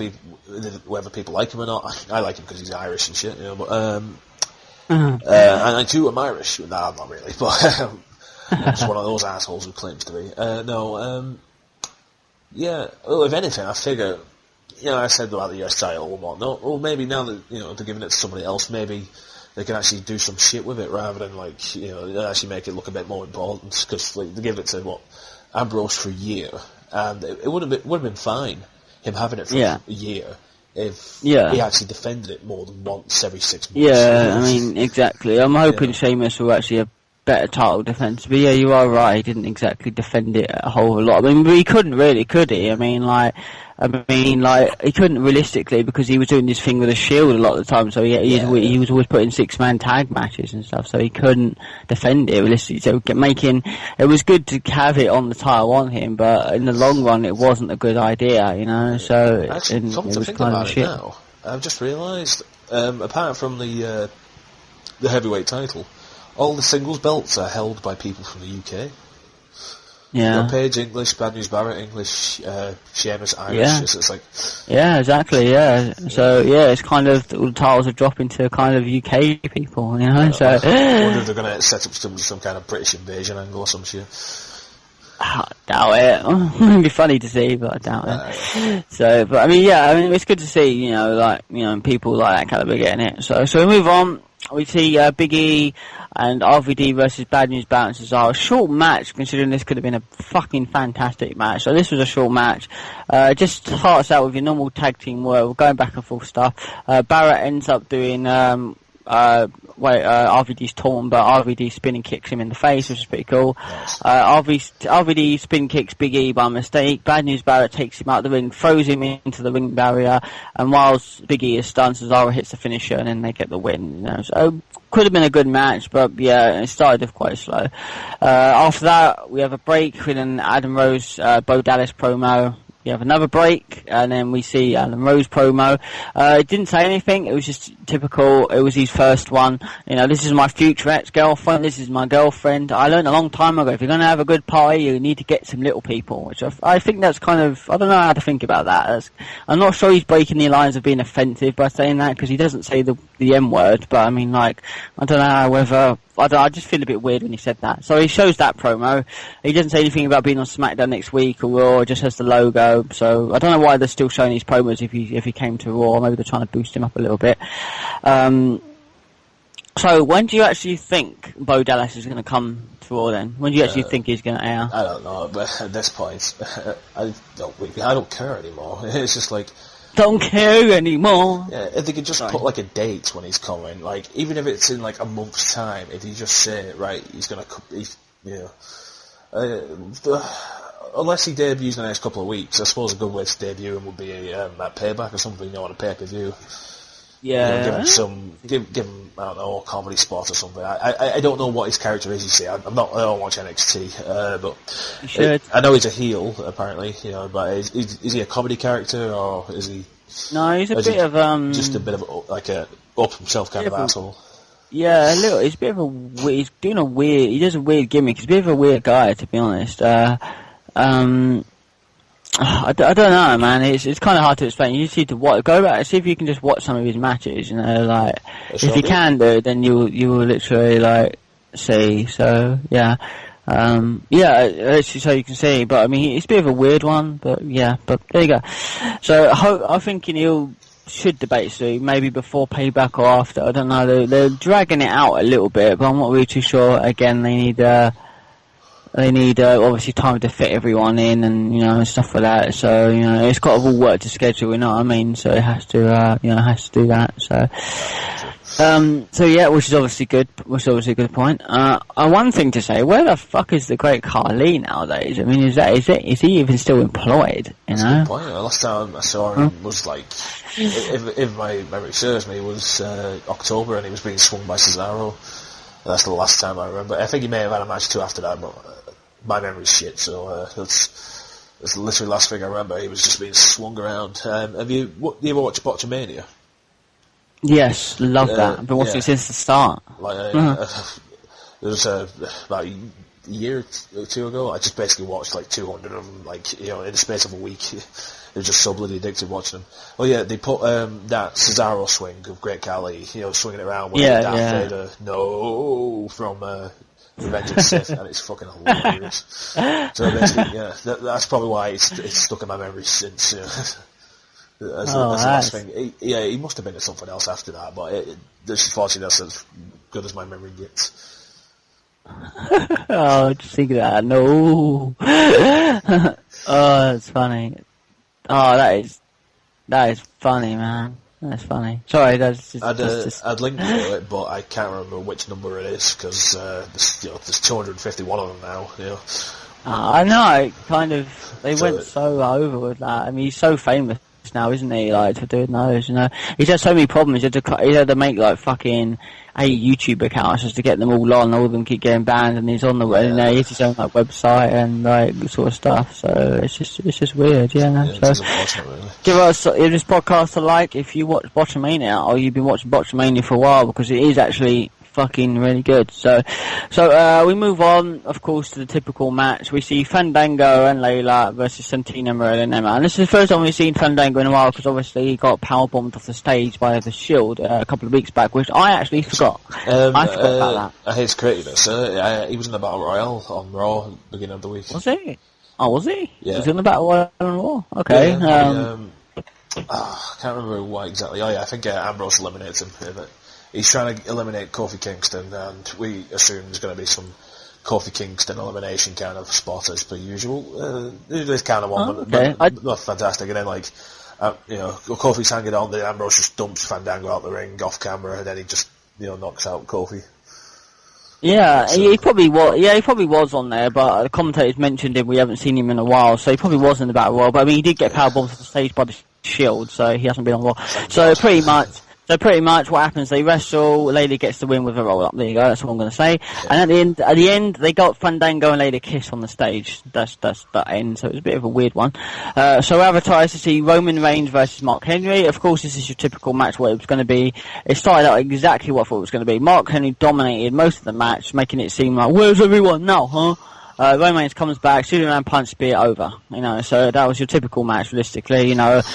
Speaker 1: whether people like him or not. I like him because he's Irish and shit, But and I too am Irish. No, I'm not really, but I'm just one of those assholes who claims to be. Well, if anything, I figure. I said about the US title and whatnot. Well, maybe now that they're giving it to somebody else, maybe they can actually do some shit with it rather than actually make it look a bit more important. Because they give it to Ambrose for a year, and it would have been fine him having it for a year if he actually defended it more than once every 6 months.
Speaker 2: Yeah, I mean exactly. I'm hoping Sheamus will actually better title defense. But yeah, you are right. He didn't exactly defend it a whole lot. I mean, but he couldn't really, could he? I mean, he couldn't realistically because he was doing this thing with a Shield a lot of the time. So he was always putting 6-man tag matches and stuff. So he couldn't defend it realistically. So it was good to have it on the title on him, but in the long run, it wasn't a good idea, you know. So
Speaker 1: actually, come to think about it now, I've just realised, apart from the heavyweight title, all the singles belts are held by people from the UK.
Speaker 2: Yeah.
Speaker 1: Page English, Bad News Barrett English, Sheamus Irish. Yeah. It's like.
Speaker 2: Yeah, exactly. Yeah. So it's kind of all the titles are dropping to kind of UK people, you know. So.
Speaker 1: I wonder if they're going to set up some kind of British invasion angle or some shit.
Speaker 2: I doubt it. It'd be funny to see, but I doubt it. So, but I mean, it's good to see, you know, people like that caliber getting it. So we move on. We see Big E and RVD versus Bad News Barrett and Cesaro. A short match, considering this could have been a fucking fantastic match. So this was a short match. Just starts out with your normal tag team work, going back and forth stuff. Barrett ends up doing RVD's torn, but RVD spinning kicks him in the face, which is pretty cool. Nice. RVD spin kicks Big E by mistake. Bad News Barrett takes him out the ring, throws him into the ring barrier, and whilst Big E is stunned, Cesaro hits the finisher, and then they get the win. You know? So could have been a good match, but yeah, it started off quite slow. After that, we have a break with an Adam Rose, Bo Dallas promo. We have another break, and then we see Adam Rose promo. It didn't say anything. It was just typical. It was his first one. You know, this is my future ex-girlfriend. This is my girlfriend. I learned a long time ago, if you're going to have a good party, you need to get some little people. Which I think that's kind of, I don't know how to think about that. I'm not sure he's breaking the lines of being offensive by saying that, because he doesn't say the M-word. But I mean, like, I don't know whether... I just feel a bit weird when he said that. So he shows that promo. He doesn't say anything about being on Smackdown next week or Raw. It just has the logo. So I don't know why they're still showing these promos if he came to Raw. Maybe they're trying to boost him up a little bit. So when do you actually think Bo Dallas is going to come to Raw then? When do you actually think he's going to air?
Speaker 1: I don't know, but at this point, I don't care anymore. It's just like...
Speaker 2: Don't care anymore.
Speaker 1: Yeah, if they could just put like a date when he's coming, like even if it's in like a month's time, if you just say right, he's gonna, unless he debuts in the next couple of weeks, I suppose a good way to debut him would be at Payback or something, you know, on a pay-per-view.
Speaker 2: Yeah.
Speaker 1: You know, give him I don't know, a comedy spot or something. I don't know what his character is. You see, I don't watch NXT, but
Speaker 2: you should.
Speaker 1: I know he's a heel apparently, you know. But is he a comedy character or is he?
Speaker 2: No, he's a bit of
Speaker 1: just a bit of like a up himself kind of asshole.
Speaker 2: Yeah, a little. He's a bit of a. He's doing a weird. He does a weird gimmick. He's a bit of a weird guy, to be honest. I don't know, man. It's kind of hard to explain. You just need to go back, see if you can just watch some of his matches. You know, like if you can do, then you will literally like see. So yeah, so you can see. But I mean, it's a bit of a weird one. But yeah, but there you go. So I'm thinking he'll should debate soon, maybe before Payback or after. I don't know. They're dragging it out a little bit, but I'm not really too sure. Again, they need obviously time to fit everyone in and, you know, and stuff like that. So, you know, it's got to all work to schedule, you know what I mean? So it has to, has to do that. So yeah, which is obviously good, a good point. One thing to say, where the fuck is the great Carly nowadays? I mean, is he even still employed, you know?
Speaker 1: That's a good point. The last time I saw him was like, if my memory serves me, was October, and he was being swung by Cesaro. That's the last time I remember. I think he may have had a match too after that, but my memory's shit, so that's literally the last thing I remember. He was just being swung around. Do you ever watch Botchamania?
Speaker 2: Yes, love that. I've been watching it since the start.
Speaker 1: Like, there was about a year or two ago, I just basically watched like 200 of them, like, you know, in the space of a week. It was just so bloody addictive watching them. Oh yeah, they put that Cesaro swing of Great Khali, you know, swinging it around with Darth Vader, no, from Revenge of the Sith, and it's fucking hilarious. So basically, yeah, that's probably why it's stuck in my memory since. That's the last thing. He must have been at something else after that, but this unfortunately that's as good as my memory gets.
Speaker 2: Oh, just think of that. No. Oh, that's funny. Oh, that is funny, man. That's funny. Sorry, that's
Speaker 1: I'd link you to it, but I can't remember which number it is because there's 251 of them now. You know.
Speaker 2: I know. Kind of. They went so over with that. I mean, he's so famous now, isn't he? Like for doing those, you know. He's had so many problems. He had to make like fucking 8 YouTube accounts just to get them all on. All of them keep getting banned, and he's on the he has his own like website and like sort of stuff. So it's just weird, So
Speaker 1: really.
Speaker 2: give this podcast a like if you watch Botchamania or you've been watching Botchamania for a while, because it is actually fucking really good. So we move on, of course, to the typical match. We see Fandango and Layla versus Santina, Merlin, and Emma. And this is the first time we've seen Fandango in a while, because obviously he got powerbombed off the stage by the Shield a couple of weeks back, which I actually forgot. I forgot about that.
Speaker 1: I hate to create this. He was in the Battle Royale on Raw at the beginning of the week.
Speaker 2: Was he? Oh, was he?
Speaker 1: Yeah.
Speaker 2: He was in the Battle Royale on Raw? Okay.
Speaker 1: Yeah, I can't remember why exactly. Oh yeah, I think Ambrose eliminates him. He's trying to eliminate Kofi Kingston, and we assume there's going to be some Kofi Kingston elimination kind of spot as per usual. This kind of one, but not fantastic. And then Kofi's hanging on, the Ambrose just dumps Fandango out the ring off camera, and then he just knocks out Kofi.
Speaker 2: Yeah, so. He probably was. Yeah, he probably was on there, but the commentators mentioned him. We haven't seen him in a while, so he probably was in the Battle Royal. But I mean, he did get powerbombed off the stage by the Shield, so he hasn't been on Raw. So pretty much what happens, they wrestle, Lady gets the win with a roll-up. There you go, that's what I'm going to say. Yeah. And at the end, they got Fandango and Lady kiss on the stage. That's that end, so it was a bit of a weird one. So advertised to see Roman Reigns versus Mark Henry. Of course, this is your typical match, what it was going to be. It started out exactly what I thought it was going to be. Mark Henry dominated most of the match, making it seem like, where's everyone now, huh? Roman Reigns comes back, Superman punch, spear, over. So that was your typical match, realistically.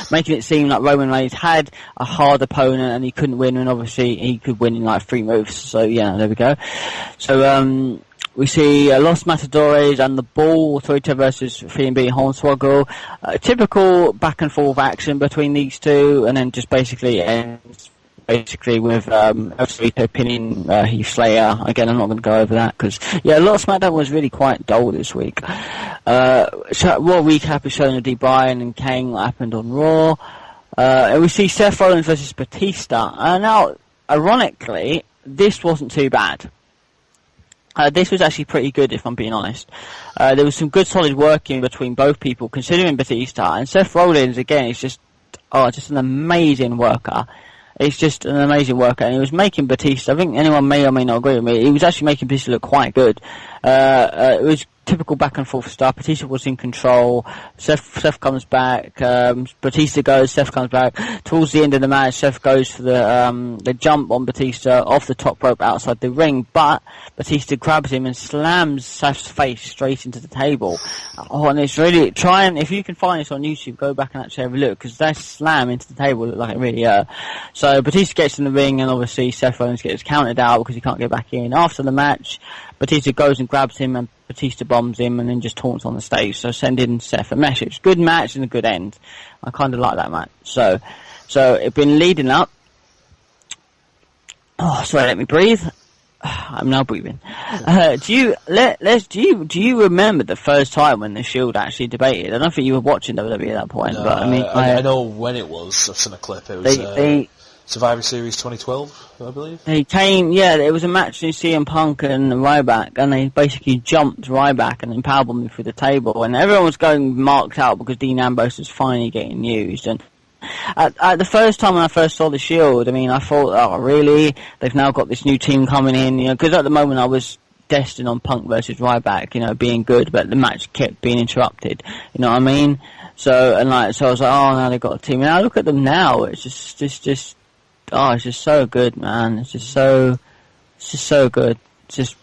Speaker 2: Making it seem like Roman Reigns had a hard opponent and he couldn't win, and obviously he could win in like 3 moves. So there we go. So we see Los Matadores and the Ball, Authority versus Fiend Hornswoggle. Typical back and forth action between these two, and then just basically ends. With Osito pinning Heath Slater. Again, I'm not going to go over that because a lot of SmackDown was really quite dull this week. Raw recap is showing the Bryan and Kane what happened on Raw. And we see Seth Rollins versus Batista. Now, ironically, this wasn't too bad. This was actually pretty good, if I'm being honest. There was some good solid working between both people, considering Batista. And Seth Rollins, again, is just an amazing worker. He's just an amazing worker, and he was making Batista, I think anyone may or may not agree with me, he was actually making Batista look quite good. It was typical back and forth stuff. Batista was in control. Seth comes back. Batista goes. Seth comes back. Towards the end of the match, Seth goes for the jump on Batista off the top rope outside the ring, but Batista grabs him and slams Seth's face straight into the table. And it's really if you can find this on YouTube, go back and actually have a look, because that slam into the table looked like it really hurt. So Batista gets in the ring, and obviously Seth Rollins gets counted out because he can't get back in. After the match, Batista goes and grabs him, and Batista bombs him and then just taunts on the stage. So sending Seth a message. Good match and a good end. I kind of like that match. So it's been leading up. Oh, sorry, let me breathe. I'm now breathing. Do you remember the first time when the Shield actually debated? I don't think you were watching WWE at that point,
Speaker 1: no,
Speaker 2: but I mean,
Speaker 1: I know when it was. I've seen a clip. It was Survivor Series 2012, I believe.
Speaker 2: It was a match in CM Punk and Ryback, and they basically jumped Ryback and then powerbombed him through the table, and everyone was going marked out because Dean Ambrose was finally getting used. And at the first time when I first saw the Shield, I mean, I thought, oh really? They've now got this new team coming in, because at the moment I was destined on Punk versus Ryback, being good, but the match kept being interrupted. You know what I mean? So I was like, oh, now they've got a team. And I look at them now, it's just it's just so good, man. It's just so good. It's just,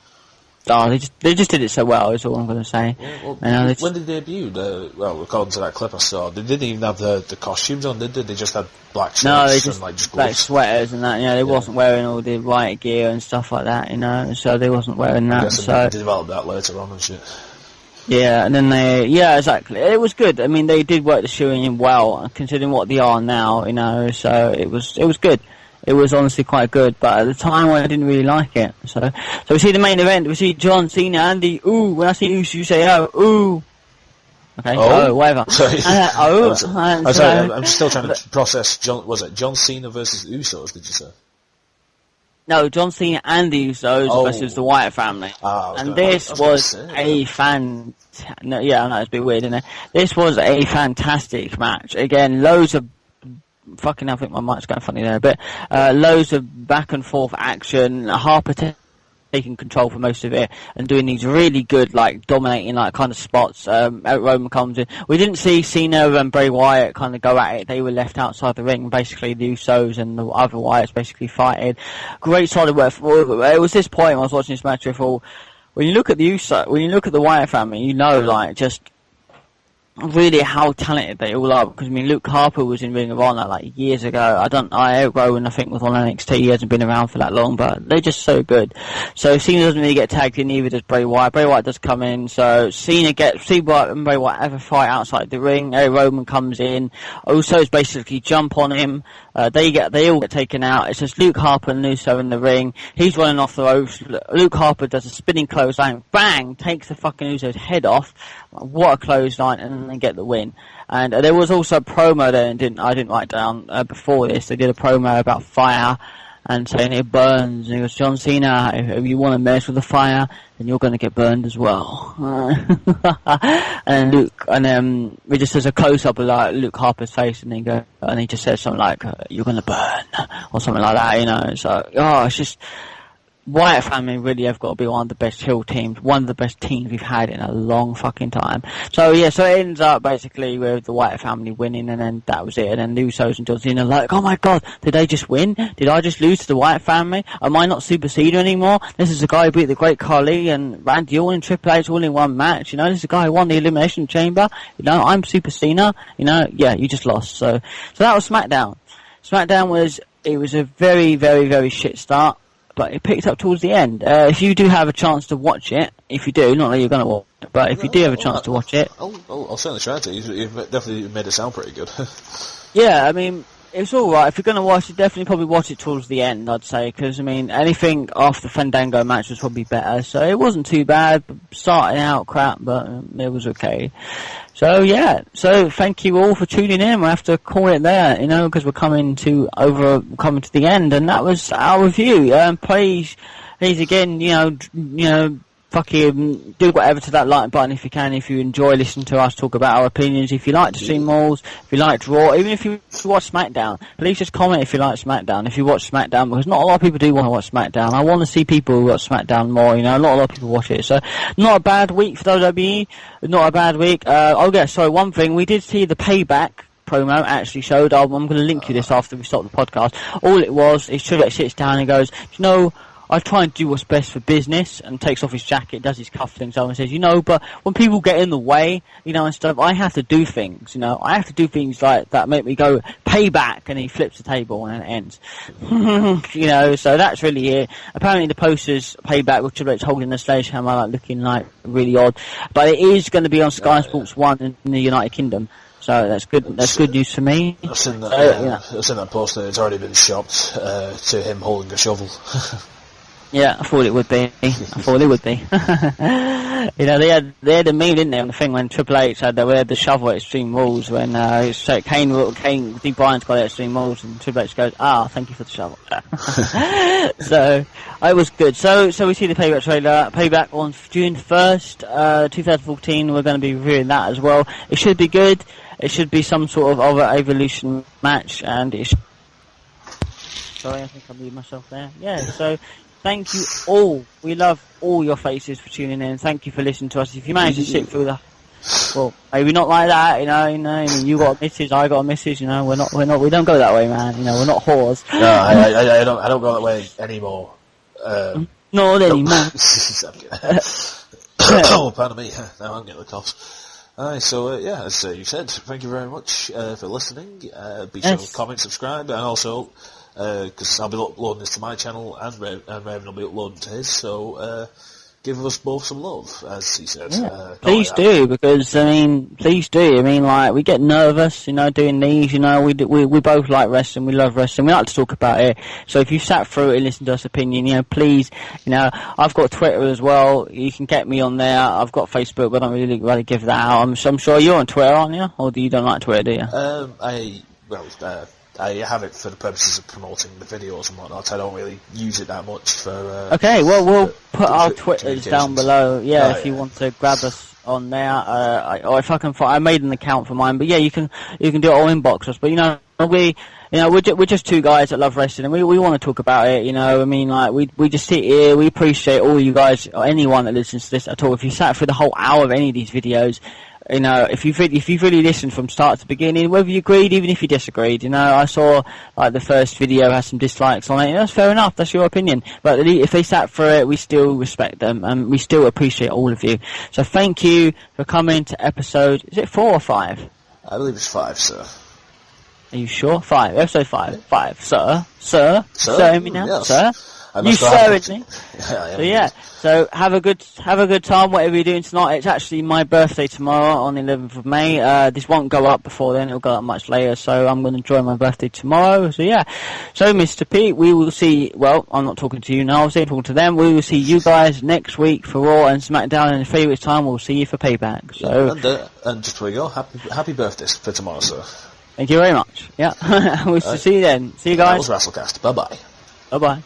Speaker 2: they just did it so well, is all I'm going to say.
Speaker 1: Yeah, well, when they debuted, according to that clip I saw, they didn't even have the costumes on, did they? They just had black shirts and just black
Speaker 2: sweaters and that, they wasn't wearing all the riot gear and stuff like that, so they wasn't wearing that.
Speaker 1: They developed that later on and shit.
Speaker 2: Yeah, and then exactly. It was good. I mean, they did work the shoe in well, considering what they are now, so it was good. It was honestly quite good, but at the time I didn't really like it. So we see the main event. We see John Cena and the ooh. When I see ooh, you say oh, ooh. Okay. Oh, whatever.
Speaker 1: Sorry. I'm still trying to process. John Cena versus the Usos? Did you say?
Speaker 2: No, John Cena and the Usos versus the Wyatt family. And this was a no, yeah, I know, it's a bit weird, isn't it? This was a fantastic match. Again, loads of fucking, I think my mic's going funny there, but loads of back and forth action. Harper taking control for most of it and doing these really good, like, dominating, like, kind of spots. Eric Rowan comes in. We didn't see Cena and Bray Wyatt kind of go at it. They were left outside the ring. Basically, the Usos and the other Wyatts basically fighting. Great solid work. It was this point when I was watching this match, I thought, when you look at the Wyatt family, you know, like, just really how talented they all are. Because, I mean, Luke Harper was in Ring of Honor, like, years ago. Eric Rowan, I think, was on NXT. He hasn't been around for that long, but they're just so good. So Cena doesn't really get tagged in, neither does Bray Wyatt. Bray Wyatt does come in, so Cena and Bray Wyatt have a fight outside the ring. Eric Rowan comes in. Usos basically jump on him. They all get taken out. It's just Luke Harper and Uso in the ring. He's running off the ropes. Luke Harper does a spinning clothesline. Bang! Takes the fucking Uso's head off. What a clothesline, and they get the win. And there was also a promo there, and I didn't write down before this. They did a promo about fire and saying it burns. And he goes, John Cena, if you want to mess with the fire, then you're going to get burned as well. And Luke, and it just does a close up of like Luke Harper's face, and he just says something like, "You're going to burn," or something like that, you know. So, it's just. Wyatt family really have got to be one of the best heel teams, one of the best teams we've had in a long fucking time. So yeah, so it ends up basically with the Wyatt family winning, and then that was it. And then the Usos and John Cena are like, oh my god, did they just win? Did I just lose to the Wyatt family? Am I not Super Cena anymore? This is the guy who beat the Great Khali and Randy Orton and Triple H all in one match. You know, this is the guy who won the Elimination Chamber. You know, I'm Super Cena. You know, yeah, you just lost. So that was Smackdown. Smackdown was a very, very, very shit start. But it picked up towards the end. If you do have a chance to watch it, if you do, not that you're going to watch it, but if you do have a chance to watch it...
Speaker 1: I'll certainly try to. You've definitely made it sound pretty good.
Speaker 2: Yeah, I mean, it's alright. If you're going to watch it, definitely probably watch it towards the end, I'd say, because, I mean, anything after the Fandango match was probably better, so it wasn't too bad. Starting out crap, but it was okay. So yeah, so thank you all for tuning in. We'll have to call it there, you know, because we're coming to the end, and that was our review. Please again, you know, fucking do whatever to that like button if you can, if you enjoy listening to us talk about our opinions. If you like to see Moles, if you like Raw, even if you watch SmackDown, please just comment if you like SmackDown, if you watch SmackDown, because not a lot of people do want to watch SmackDown. I want to see people who watch SmackDown more, you know, not a lot of people watch it. So, not a bad week for WWE, not a bad week. One thing, we did see the Payback promo actually showed. I'm going to link you this after we stop the podcast. All it was is Triple H sits down and goes, you know, I try and do what's best for business, and takes off his jacket, does his cuff things over and says, you know, but when people get in the way, you know, and stuff, I have to do things, you know, I have to do things like that make me go, payback, and he flips the table and it ends. You know, so that's really it. Apparently the poster's Payback with Triple H holding the sledgehammer, like, looking like really odd, but it is going to be on Sky Sports 1 in the United Kingdom. So that's good. That's good news for me.
Speaker 1: I've seen that. I've seen that poster. It's already been shopped to him holding a shovel.
Speaker 2: Yeah, I thought it would be. You know, they had a meme in there on the thing when Triple H had the shovel at Extreme Rules when Kane D. Bryan's got it at Extreme Rules, and Triple H goes, thank you for the shovel. So it was good. So we see the Payback trailer. Payback on June 1st, 2014. We're going to be reviewing that as well. It should be good. It should be some sort of other Evolution match, and it's. Sorry, I think I moved myself there. Yeah, so. Thank you all. We love all your faces for tuning in. Thank you for listening to us. If you manage to sit through well, maybe not like that, you know. I mean, you got a missus, I got a missus, you know. We don't go that way, man. You know, we're not whores.
Speaker 1: No, I don't go that way anymore.
Speaker 2: Not anymore.
Speaker 1: Oh, pardon me. Now I'm getting the coughs. So as you said, thank you very much for listening. Be sure to comment, subscribe, and also. Because I'll be uploading this to my channel, and Raven will be uploading to his, so give us both some love, as he said.
Speaker 2: Yeah. Please do, because please do. Like, we get nervous, doing these. We both like wrestling. We love wrestling. We like to talk about it. So if you sat through it and listened to us opinion, please, I've got Twitter as well. You can get me on there. I've got Facebook, but I don't really give that out. I'm sure you're on Twitter, aren't you? Or do you don't like Twitter, do you?
Speaker 1: I have it for the purposes of promoting the videos and whatnot. I don't really use it that much for...
Speaker 2: okay, well, we'll put our Twitters down below, if you want to grab us on there, or if I can find... I made an account for mine, but yeah, you can do it or inbox us, but we're just two guys that love wrestling, and we want to talk about it, we just sit here, we appreciate all you guys, or anyone that listens to this at all. If you sat through the whole hour of any of these videos, if you've really listened from start to beginning, whether you agreed, even if you disagreed, I saw like the first video has some dislikes on it. That's fair enough. That's your opinion. But if they sat through it, we still respect them and we still appreciate all of you. So thank you for coming to episode. Is it 4 or 5?
Speaker 1: I believe it's 5, sir.
Speaker 2: Are you sure? 5. Episode 5. 5, sir. Sir. Sir me now,
Speaker 1: yes.
Speaker 2: Sir. You sirred me. So have a good time, whatever you're doing tonight. It's actually my birthday tomorrow on the 11th of May. This won't go up before then, it'll go up much later, so I'm going to enjoy my birthday tomorrow. So Mr. Pete, we will see, I'm not talking to you now, I'm talking to them. We will see you guys next week for Raw and SmackDown, and in 3 weeks' time we'll see you for Payback. So
Speaker 1: and just before we go, happy birthday for tomorrow, sir.
Speaker 2: Thank you very much. We'll see you then. See you guys.
Speaker 1: That was WrestleCast. Bye-bye.
Speaker 2: Bye-bye.